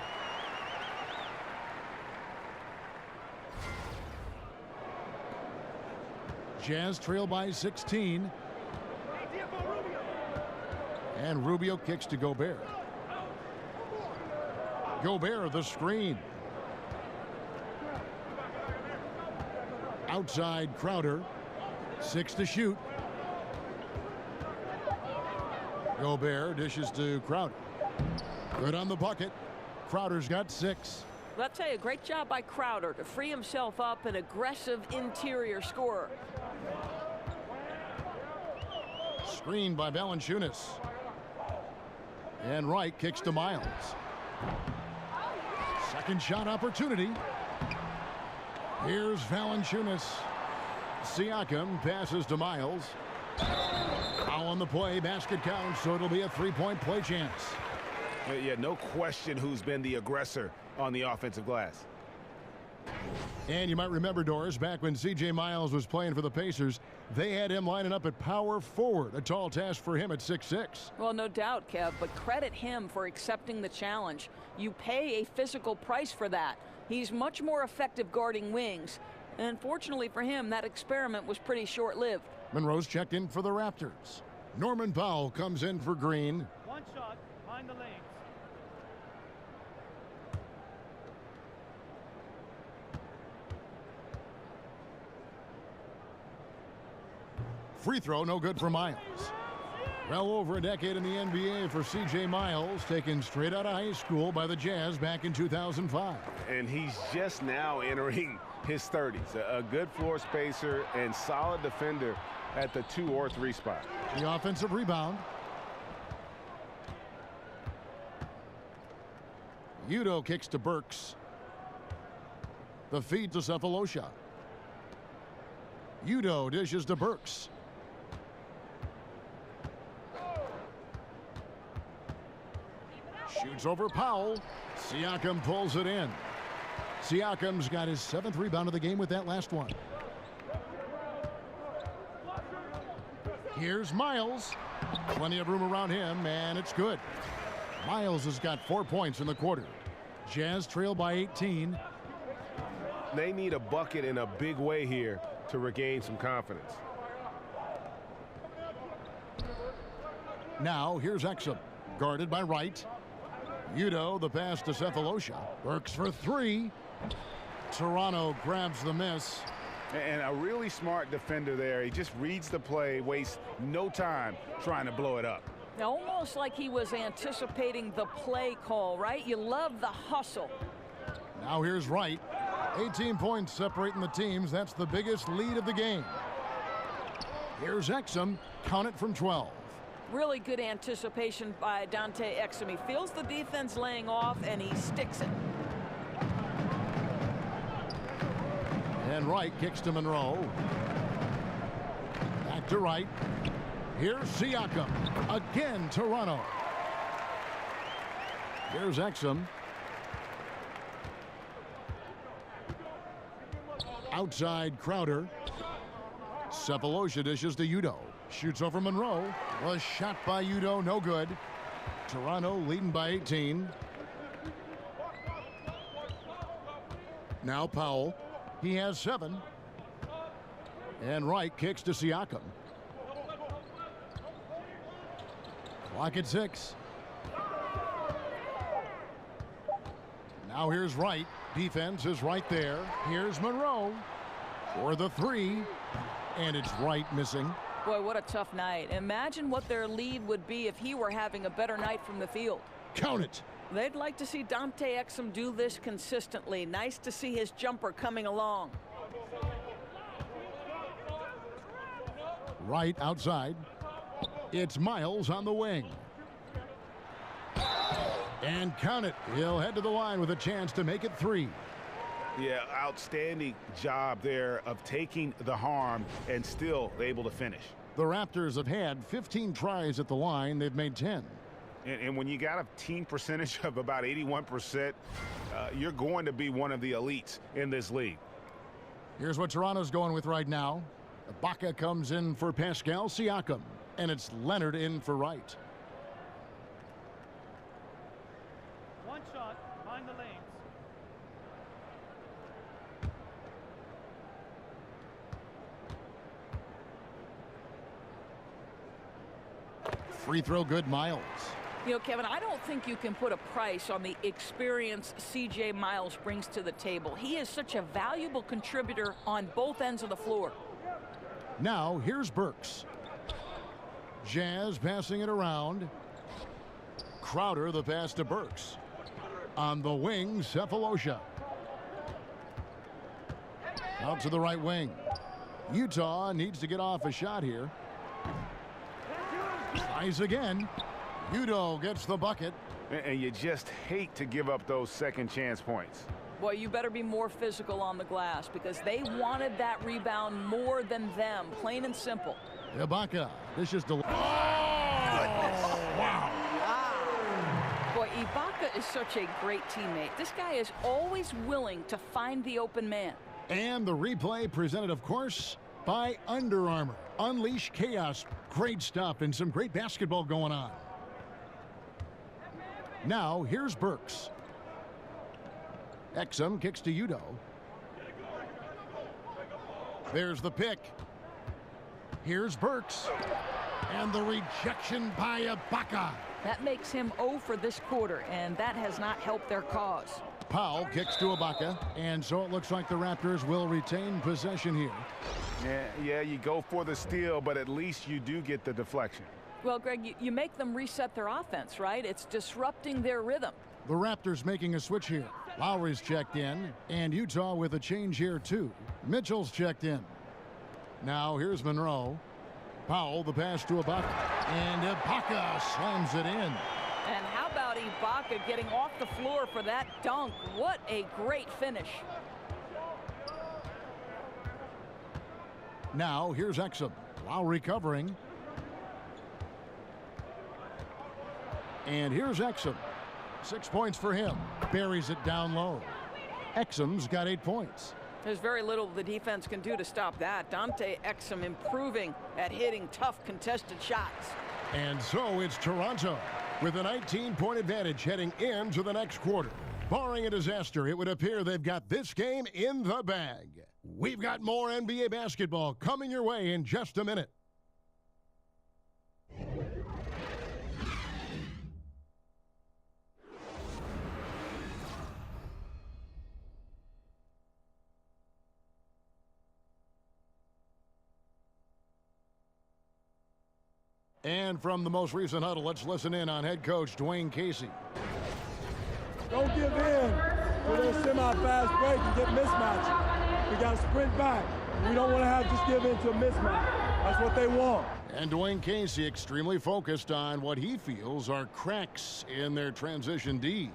Jazz trail by 16. And Rubio kicks to Gobert. Gobert, the screen. Outside Crowder. 6 to shoot. Gobert dishes to Crowder. Good on the bucket. Crowder's got 6. Well, I'll tell you, great job by Crowder to free himself up, an aggressive interior scorer. Screened by Valanciunas. And Wright kicks to Miles. Second shot opportunity. Here's Valanciunas. Siakam passes to Miles. Foul on the play, basket counts, so it'll be a three-point play chance. Yeah, no question who's been the aggressor on the offensive glass. And you might remember, Doris, back when C.J. Miles was playing for the Pacers, they had him lining up at power forward, a tall task for him at 6'6". Well, no doubt, Kev, but credit him for accepting the challenge. You pay a physical price for that. He's much more effective guarding wings. And unfortunately for him, that experiment was pretty short-lived. Monroe's checked in for the Raptors. Norman Powell comes in for Green. One shot, behind the lanes. Free throw, no good for Miles. Well over a decade in the NBA for C.J. Miles, taken straight out of high school by the Jazz back in 2005. And he's just now entering his 30s. A good floor spacer and solid defender at the 2 or 3 spot. The offensive rebound. Udo kicks to Burks. The feed to Cephalosha. Udo dishes to Burks. Shoots over Powell. Siakam pulls it in. Siakam's got his 7th rebound of the game with that last one. Here's Miles. Plenty of room around him, and it's good. Miles has got 4 points in the quarter. Jazz trail by 18. They need a bucket in a big way here to regain some confidence. Now here's Exum, guarded by Wright. Udo, the pass to Cephalosha. Burks for 3. Toronto grabs the miss. And a really smart defender there. He just reads the play, wastes no time trying to blow it up. Almost like he was anticipating the play call, right? You love the hustle. Now here's Wright. 18 points separating the teams. That's the biggest lead of the game. Here's Exum. Count it from 12. Really good anticipation by Dante Exum. He feels the defense laying off, and he sticks it. And Wright kicks to Monroe. Back to Wright. Here's Siakam. Again, Toronto. Here's Exum. Outside Crowder. Cephalosha dishes to Udo. Shoots over Monroe. Was shot by Udo, no good. Toronto leading by 18. Now Powell. He has 7. And Wright kicks to Siakam. Clock at 6. Now here's Wright. Defense is right there. Here's Monroe for the 3. And it's Wright missing. Boy, what a tough night. Imagine what their lead would be if he were having a better night from the field. Count it. They'd like to see Dante Exum do this consistently. Nice to see his jumper coming along. Wright outside. It's Miles on the wing. And count it. He'll head to the line with a chance to make it 3. Yeah, outstanding job there of taking the harm and still able to finish. The Raptors have had 15 tries at the line. They've made 10. And when you got a team percentage of about 81%, you're going to be one of the elites in this league. Here's what Toronto's going with right now. Ibaka comes in for Pascal Siakam. And it's Leonard in for Wright. One shot, behind the lanes. Free throw good, Miles. You know, Kevin, I don't think you can put a price on the experience C.J. Miles brings to the table. He is such a valuable contributor on both ends of the floor. Now, here's Burks. Jazz passing it around. Crowder, the pass to Burks. On the wing, Cephalosha. Out to the right wing. Utah needs to get off a shot here. Tries again. Udo gets the bucket. And you just hate to give up those second chance points. Well, you better be more physical on the glass because they wanted that rebound more than them, plain and simple. Ibaka, this is wow. Boy, Ibaka is such a great teammate. This guy is always willing to find the open man. And the replay presented, of course, by Under Armour. Unleash chaos. Great stuff and some great basketball going on. Now, here's Burks. Exum kicks to Udo. There's the pick. Here's Burks. And the rejection by Ibaka. That makes him 0 for this quarter, and that has not helped their cause. Powell kicks to Ibaka, and so it looks like the Raptors will retain possession here. Yeah, you go for the steal, but at least you do get the deflection. Well, Greg, you make them reset their offense, right? It's disrupting their rhythm. The Raptors making a switch here. Lowry's checked in, and Utah with a change here, too. Mitchell's checked in. Now, here's Monroe. Powell, the pass to Ibaka. And Ibaka slams it in. And how about Ibaka getting off the floor for that dunk? What a great finish. Now, here's Exum. Lowry covering. And here's Exum. 6 points for him. Buries it down low. Exum's got 8 points. There's very little the defense can do to stop that. Dante Exum improving at hitting tough contested shots. And so it's Toronto with a 19-point advantage heading into the next quarter. Barring a disaster, it would appear they've got this game in the bag. We've got more NBA basketball coming your way in just a minute. And from the most recent huddle, let's listen in on head coach Dwayne Casey. Don't give in for their semi-fast break and get mismatches. We got to sprint back. We don't want to have just give in to a mismatch. That's what they want. And Dwayne Casey extremely focused on what he feels are cracks in their transition D.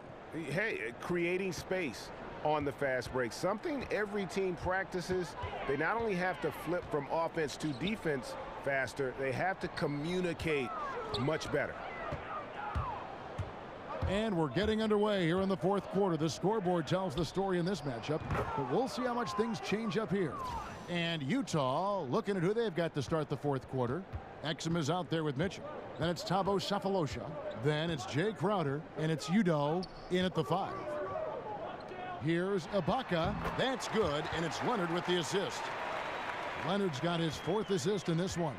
Hey, creating space on the fast break. Something every team practices. They not only have to flip from offense to defense faster, they have to communicate much better. And we're getting underway here in the fourth quarter. The scoreboard tells the story in this matchup, but we'll see how much things change up here. And Utah looking at who they've got to start the fourth quarter. Exum is out there with Mitchell. Then it's Thabo Cephalosha. Then it's Jay Crowder, and it's Udo in at the 5. Here's Ibaka. That's good, and it's Leonard with the assist. Leonard's got his 4th assist in this one.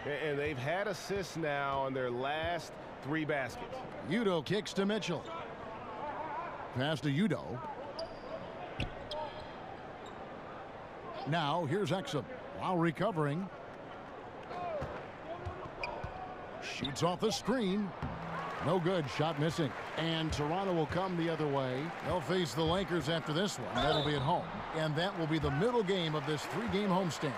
And they've had assists now on their last 3 baskets. Udo kicks to Mitchell. Pass to Udo. Now here's Exum. Lowry covering. Shoots off the screen. No good. Shot missing. And Toronto will come the other way. They'll face the Lakers after this one. That'll be at home. And that will be the middle game of this 3-game homestand.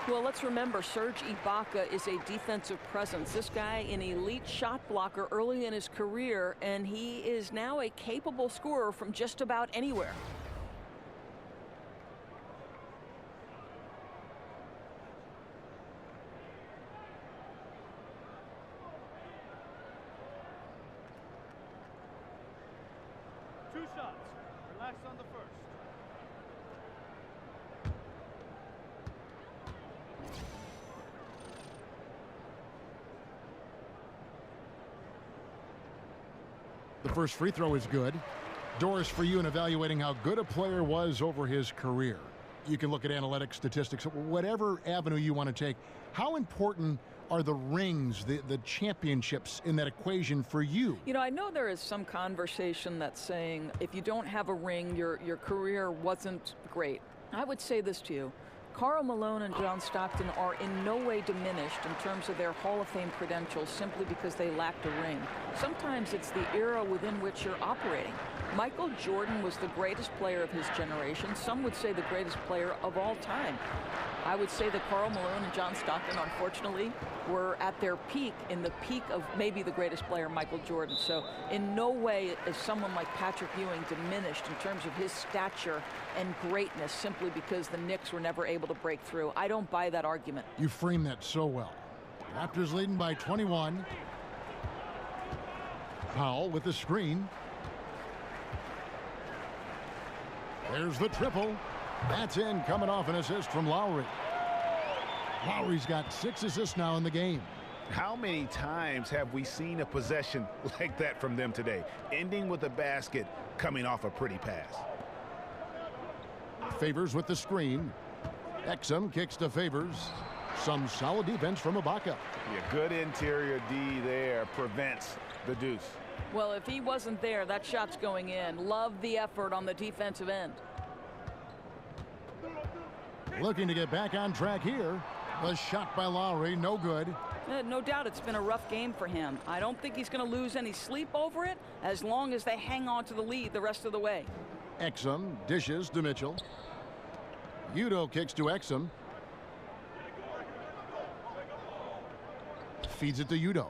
Well, let's remember, Serge Ibaka is a defensive presence. This guy, an elite shot blocker early in his career, and he is now a capable scorer from just about anywhere. Two shots. Relax on the first. The first free throw is good. Doors for you in evaluating how good a player was over his career. You can look at analytics, statistics, whatever avenue you want to take. How important are the rings, the championships in that equation for you? You know, I know there is some conversation that's saying if you don't have a ring, your career wasn't great. I would say this to you. Karl Malone and John Stockton are in no way diminished in terms of their Hall of Fame credentials simply because they lacked a ring. Sometimes it's the era within which you're operating. Michael Jordan was the greatest player of his generation. Some would say the greatest player of all time. I would say that Karl Malone and John Stockton, unfortunately, were at their peak, in the peak of maybe the greatest player, Michael Jordan. So in no way is someone like Patrick Ewing diminished in terms of his stature and greatness simply because the Knicks were never able to break through. I don't buy that argument. You frame that so well. Raptors leading by 21. Powell with the screen. There's the triple. That's in, coming off an assist from Lowry. Lowry's got 6 assists now in the game. How many times have we seen a possession like that from them today, ending with a basket coming off a pretty pass? Favors with the screen. Exum kicks to Favors. Some solid defense from Ibaka. Yeah, good interior D there prevents the deuce. Well, if he wasn't there, that shot's going in. Love the effort on the defensive end. Looking to get back on track here. The shot by Lowry, no good. No doubt it's been a rough game for him. I don't think he's going to lose any sleep over it as long as they hang on to the lead the rest of the way. Exum dishes to Mitchell. Udo kicks to Exum. Feeds it to Udo.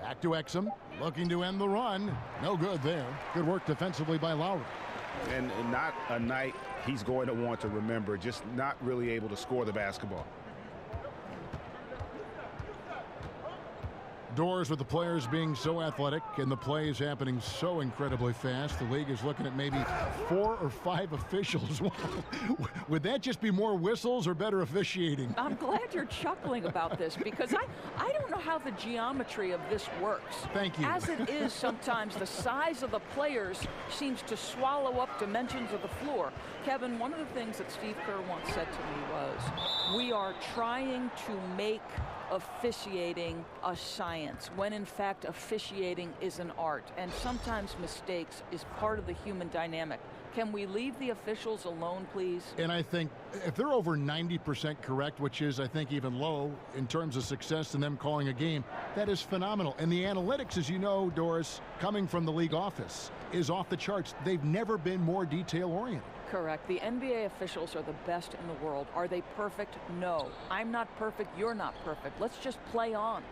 Back to Exum. Looking to end the run. No good there. Good work defensively by Lowry. And not a night he's going to want to remember, just not really able to score the basketball. Doors with the players being so athletic and the plays happening so incredibly fast. The league is looking at maybe 4 or 5 officials. Would that just be more whistles or better officiating? I'm glad you're chuckling about this because I don't know how the geometry of this works. Thank you. As it is, sometimes the size of the players seems to swallow up dimensions of the floor. Kevin, one of the things that Steve Kerr once said to me was, we are trying to make officiating a science when in fact officiating is an art, and sometimes mistakes is part of the human dynamic. Can we leave the officials alone, please? And I think if they're over 90% correct, which is I think even low in terms of success in them calling a game, that is phenomenal. And the analytics, as you know, Doris, coming from the league office is off the charts. They've never been more detail oriented. Correct. The NBA officials are the best in the world. Are they perfect? No. I'm not perfect. You're not perfect. Let's just play on.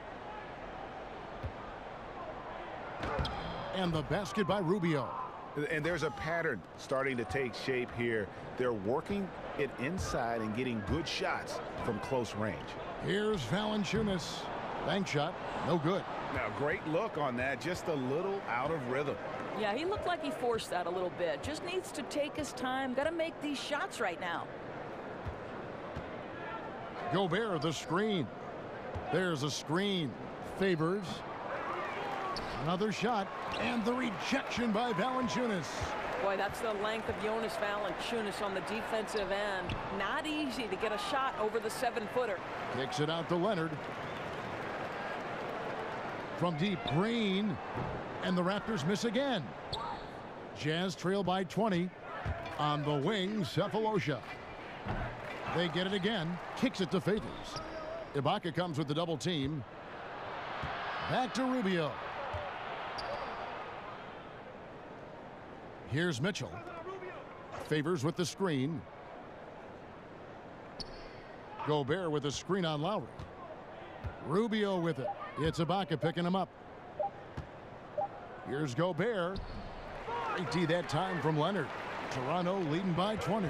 And the basket by Rubio. And there's a pattern starting to take shape here. They're working it inside and getting good shots from close range. Here's Valanciunas. Bank shot. No good. Now, great look on that. Just a little out of rhythm. Yeah, he looked like he forced that a little bit. Just needs to take his time. Got to make these shots right now. Gobert, the screen. There's a screen. Favors. Another shot. And the rejection by Valanciunas. Boy, that's the length of Jonas Valanciunas on the defensive end. Not easy to get a shot over the 7-footer. Kicks it out to Leonard. From deep, Green. And the Raptors miss again. Jazz trail by 20. On the wing, Cephalosha. They get it again. Kicks it to Favors. Ibaka comes with the double team. Back to Rubio. Here's Mitchell. Favors with the screen. Gobert with a screen on Lowry. Rubio with it. It's Ibaka picking him up. Here's Gobert. Great D that time from Leonard. Toronto leading by 20.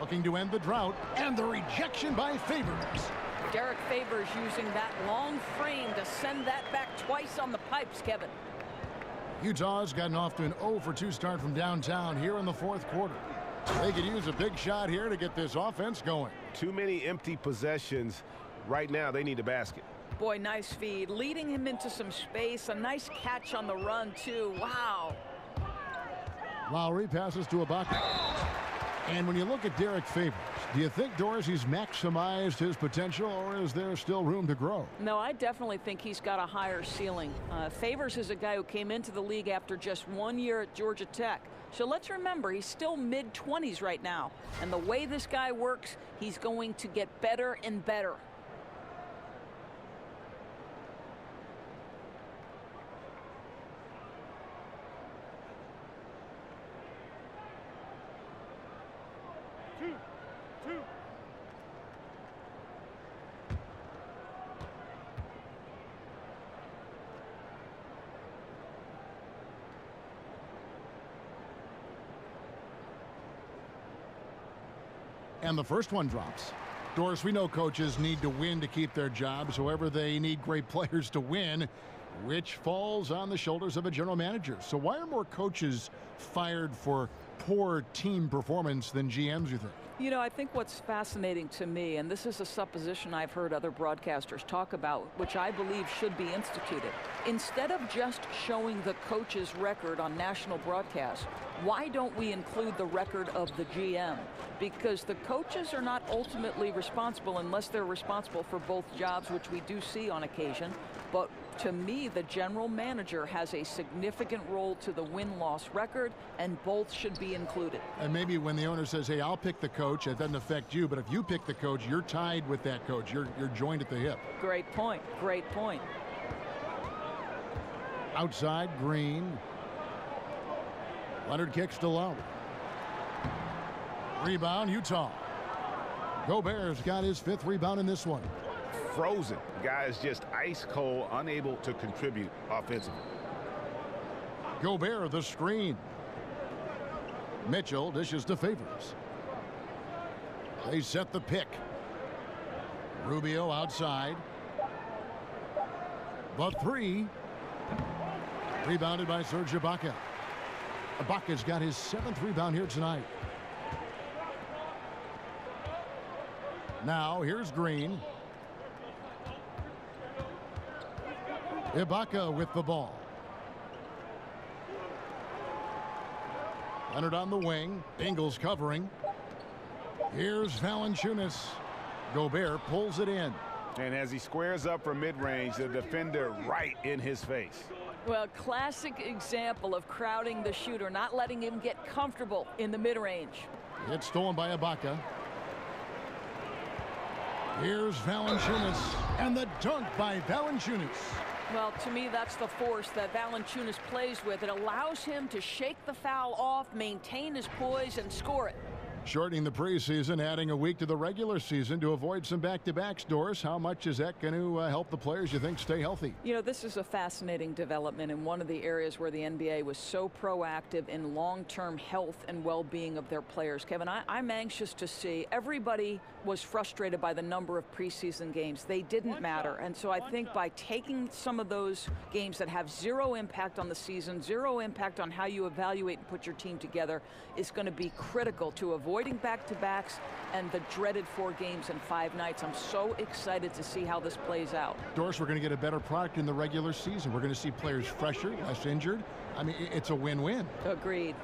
Looking to end the drought. And the rejection by Favors. Derek Favors using that long frame to send that back twice on the pipes, Kevin. Utah's gotten off to an 0-for-2 start from downtown here in the 4th quarter. They could use a big shot here to get this offense going. Too many empty possessions. Right now, they need a basket. Boy, nice feed. Leading him into some space. A nice catch on the run, too. Wow. Lowry passes to Ibaka. And when you look at Derek Favors, do you think, Doris, he's maximized his potential, or is there still room to grow? No, I definitely think he's got a higher ceiling. Favors is a guy who came into the league after just 1 year at Georgia Tech. So let's remember, he's still mid-20s right now. And the way this guy works, he's going to get better and better. And the first one drops. Doris, we know coaches need to win to keep their jobs. However, they need great players to win, which falls on the shoulders of a general manager. So why are more coaches fired for poor team performance than GMs, you think? You know, I think what's fascinating to me, and this is a supposition I've heard other broadcasters talk about, which I believe should be instituted. Instead of just showing the coach's record on national broadcast, why don't we include the record of the GM? Because the coaches are not ultimately responsible unless they're responsible for both jobs, which we do see on occasion. But to me, the general manager has a significant role to the win-loss record, and both should be included. And maybe when the owner says, hey, I'll pick the coach, it doesn't affect you. But if you pick the coach, you're tied with that coach. You're joined at the hip. Great point. Great point. Outside, Green. Leonard kicks to Lowe. Rebound, Utah. Gobert's got his 5th rebound in this one. Frozen. Guy is just ice cold, unable to contribute offensively. Gobert, the screen. Mitchell dishes to Favors. They set the pick. Rubio outside. The 3. Rebounded by Serge Ibaka. Ibaka's got his 7th rebound here tonight. Now here's Green. Ibaka with the ball. Leonard on the wing. Ingles covering. Here's Valanciunas. Gobert pulls it in. And as he squares up for mid-range, the defender right in his face. Well, classic example of crowding the shooter, not letting him get comfortable in the mid-range. It's stolen by Ibaka. Here's Valanciunas, and the dunk by Valanciunas. Well, to me, that's the force that Valanciunas plays with. It allows him to shake the foul off, maintain his poise, and score it. Shortening the preseason, adding a week to the regular season to avoid some back-to-backs. Doris, how much is that going to help the players, you think, stay healthy? You know, this is a fascinating development in one of the areas where the NBA was so proactive in long-term health and well-being of their players. Kevin, I'm anxious to see. Everybody was frustrated by the number of preseason games. They didn't matter. And so I think by taking some of those games that have zero impact on the season, zero impact on how you evaluate and put your team together, is going to be critical to avoiding back-to-backs and the dreaded 4 games in 5 nights. I'm so excited to see how this plays out. Doris, we're going to get a better product in the regular season. We're going to see players fresher, less injured. I mean, it's a win-win. Agreed.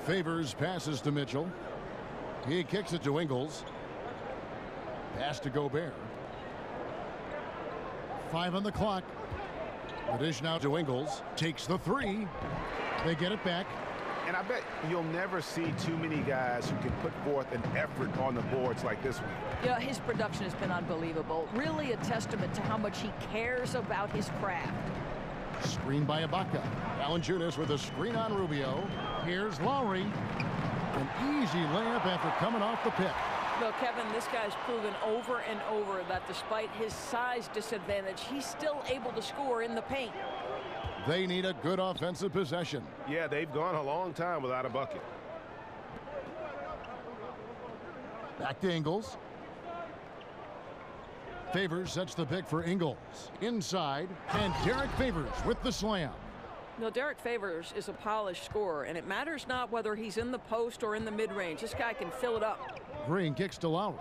Favors passes to Mitchell. He kicks it to Ingles. Pass to Gobert. 5 on the clock. The dish now to Ingles. Takes the 3. They get it back. And I bet you'll never see too many guys who can put forth an effort on the boards like this one. Yeah, his production has been unbelievable. Really a testament to how much he cares about his craft. Screen by Ibaka. Valanciunas with a screen on Rubio. Here's Lowry. An easy layup after coming off the pick. Well, Kevin, this guy's proven over and over that despite his size disadvantage, he's still able to score in the paint. They need a good offensive possession. Yeah, they've gone a long time without a bucket. Back to Ingles. Favors sets the pick for Ingles. Inside, and Derek Favors with the slam. No, Derek Favors is a polished scorer, and it matters not whether he's in the post or in the mid-range. This guy can fill it up. Green kicks to Lowry.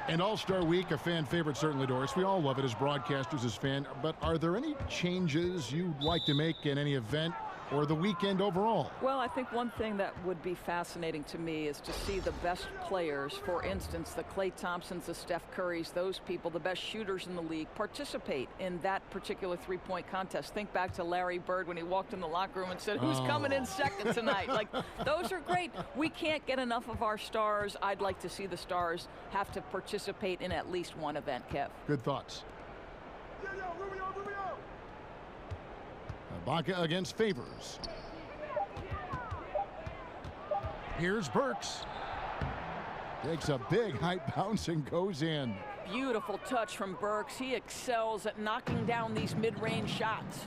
And All-Star Week, a fan favorite certainly, Doris. We all love it as broadcasters, as fan. But are there any changes you'd like to make in any event or the weekend overall? Well, I think one thing that would be fascinating to me is to see the best players, for instance, the Klay Thompsons, the Steph Currys, those people, the best shooters in the league, participate in that particular three-point contest. Think back to Larry Bird when he walked in the locker room and said, who's coming in second tonight? Like, those are great. We can't get enough of our stars. I'd like to see the stars have to participate in at least one event, Kev. Good thoughts. Ibaka against Favors. Here's Burks. Takes a big high bounce and goes in. Beautiful touch from Burks. He excels at knocking down these mid-range shots.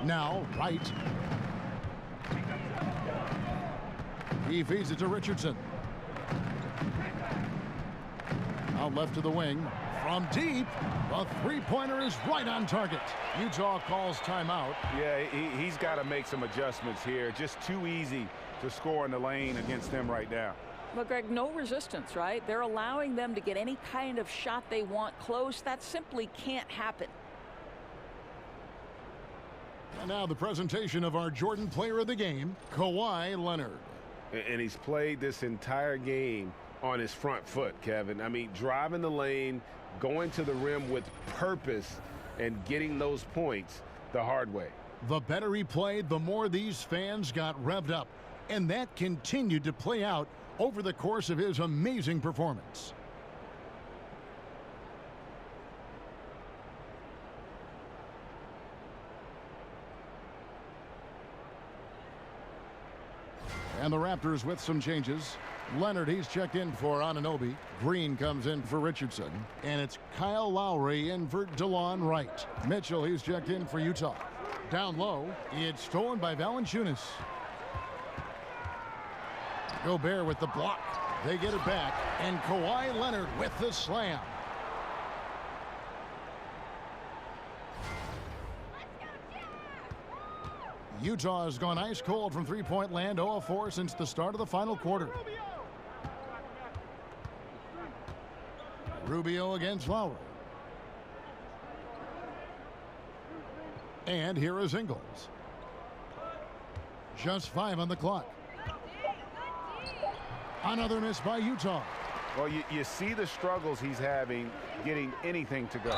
Now, Wright. He feeds it to Richardson. Out left to the wing. From deep, the three-pointer is right on target. Utah calls timeout. Yeah, he's got to make some adjustments here. Just too easy to score in the lane against them right now. But, Greg, no resistance, right? They're allowing them to get any kind of shot they want close. That simply can't happen. And now the presentation of our Jordan Player of the Game, Kawhi Leonard. And he's played this entire game on his front foot, Kevin. I mean, driving the lane, going to the rim with purpose, and getting those points the hard way. The better he played, the more these fans got revved up. And that continued to play out over the course of his amazing performance. And the Raptors with some changes. Leonard, he's checked in for Anunoby. Green comes in for Richardson. And it's Kyle Lowry in for DeLon Wright. Mitchell, he's checked in for Utah. Down low, it's stolen by Valanciunas. Gobert with the block. They get it back. And Kawhi Leonard with the slam. Utah has gone ice cold from three-point land, 0 of 4 since the start of the final quarter. Rubio against Lowry. And here is Ingles. Just 5 on the clock. Another miss by Utah. Well, you see the struggles he's having getting anything to go.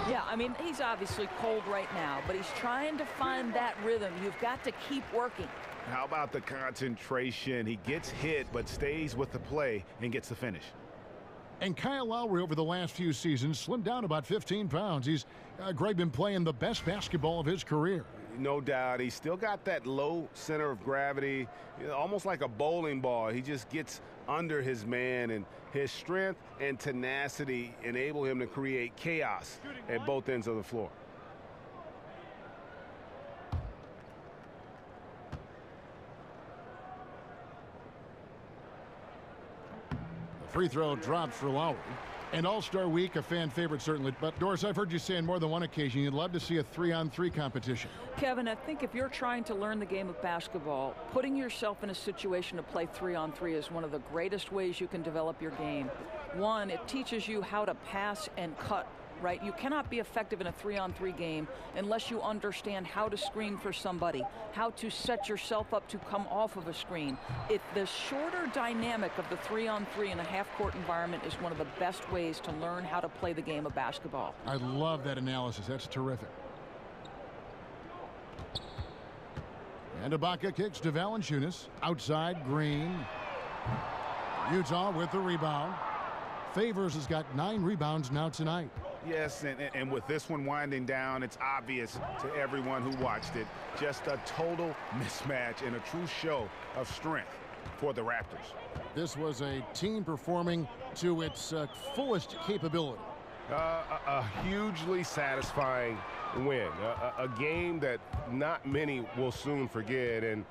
Yeah, I mean, he's obviously cold right now, but he's trying to find that rhythm. You've got to keep working. How about the concentration? He gets hit, but stays with the play and gets the finish. And Kyle Lowry over the last few seasons slimmed down about 15 pounds. He's, Greg, been playing the best basketball of his career. No doubt. He's still got that low center of gravity, almost like a bowling ball. He just gets under his man, and his strength and tenacity enable him to create chaos at both ends of the floor. The free throw drops for Lowry. And All-Star Week, a fan favorite certainly. But, Doris, I've heard you say on more than one occasion you'd love to see a 3-on-3 competition. Kevin, I think if you're trying to learn the game of basketball, putting yourself in a situation to play 3-on-3 is one of the greatest ways you can develop your game. One, it teaches you how to pass and cut, right? You cannot be effective in a 3-on-3 game unless you understand how to screen for somebody, how to set yourself up to come off of a screen. The shorter dynamic of the 3-on-3 in a half-court environment is one of the best ways to learn how to play the game of basketball. I love that analysis. That's terrific. And Ibaka kicks to Valanciunas. Outside, Green. Utah with the rebound. Favors has got 9 rebounds now tonight. Yes, and with this one winding down, it's obvious to everyone who watched it. Just a total mismatch and a true show of strength for the Raptors. This was a team performing to its fullest capability. A hugely satisfying win. A game that not many will soon forget. And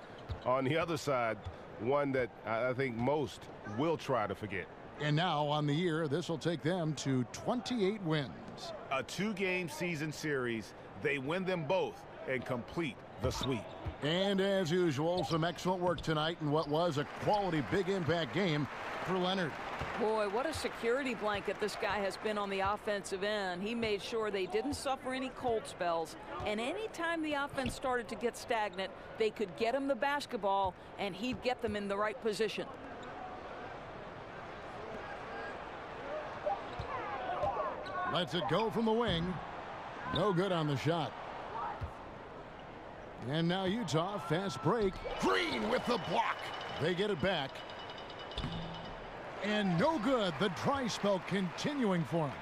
on the other side, one that I think most will try to forget. And now on the year, this will take them to 28 wins. A 2-game season series. They win them both and complete the sweep. And as usual, some excellent work tonight in what was a quality big impact game for Leonard. Boy, what a security blanket this guy has been on the offensive end. He made sure they didn't suffer any cold spells. And anytime the offense started to get stagnant, they could get him the basketball, and he'd get them in the right position. Lets it go from the wing. No good on the shot. And now Utah, fast break. Green with the block. They get it back. And no good. The dry spell continuing for him.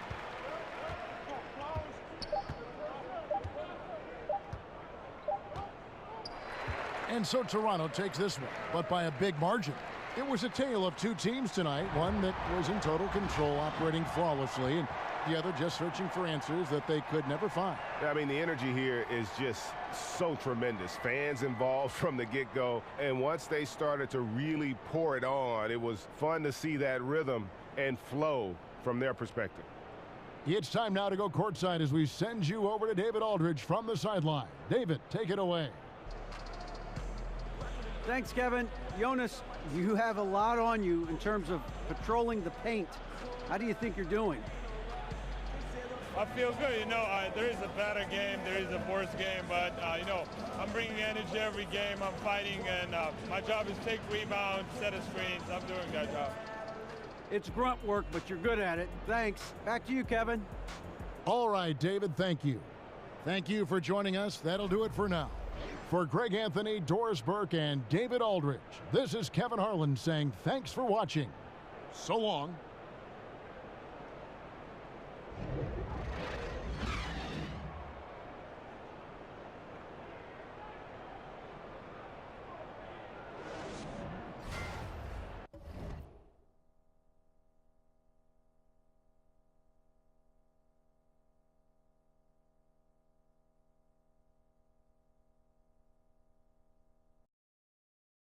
And so Toronto takes this one, but by a big margin. It was a tale of two teams tonight, one that was in total control, operating flawlessly, and the other just searching for answers that they could never find. I mean, the energy here is just so tremendous. Fans involved from the get-go, and once they started to really pour it on, it was fun to see that rhythm and flow from their perspective. It's time now to go courtside as we send you over to David Aldridge from the sideline. David, take it away. Thanks, Kevin. Jonas, you have a lot on you in terms of patrolling the paint. How do you think you're doing? I feel good. You know, there is a better game, there is a worse game, but, you know, I'm bringing energy every game. I'm fighting, and my job is take rebounds, set of screens. I'm doing that job. It's grunt work, but you're good at it. Thanks. Back to you, Kevin. All right, David, thank you. Thank you for joining us. That'll do it for now. For Greg Anthony, Doris Burke, and David Aldridge, this is Kevin Harlan saying thanks for watching. So long.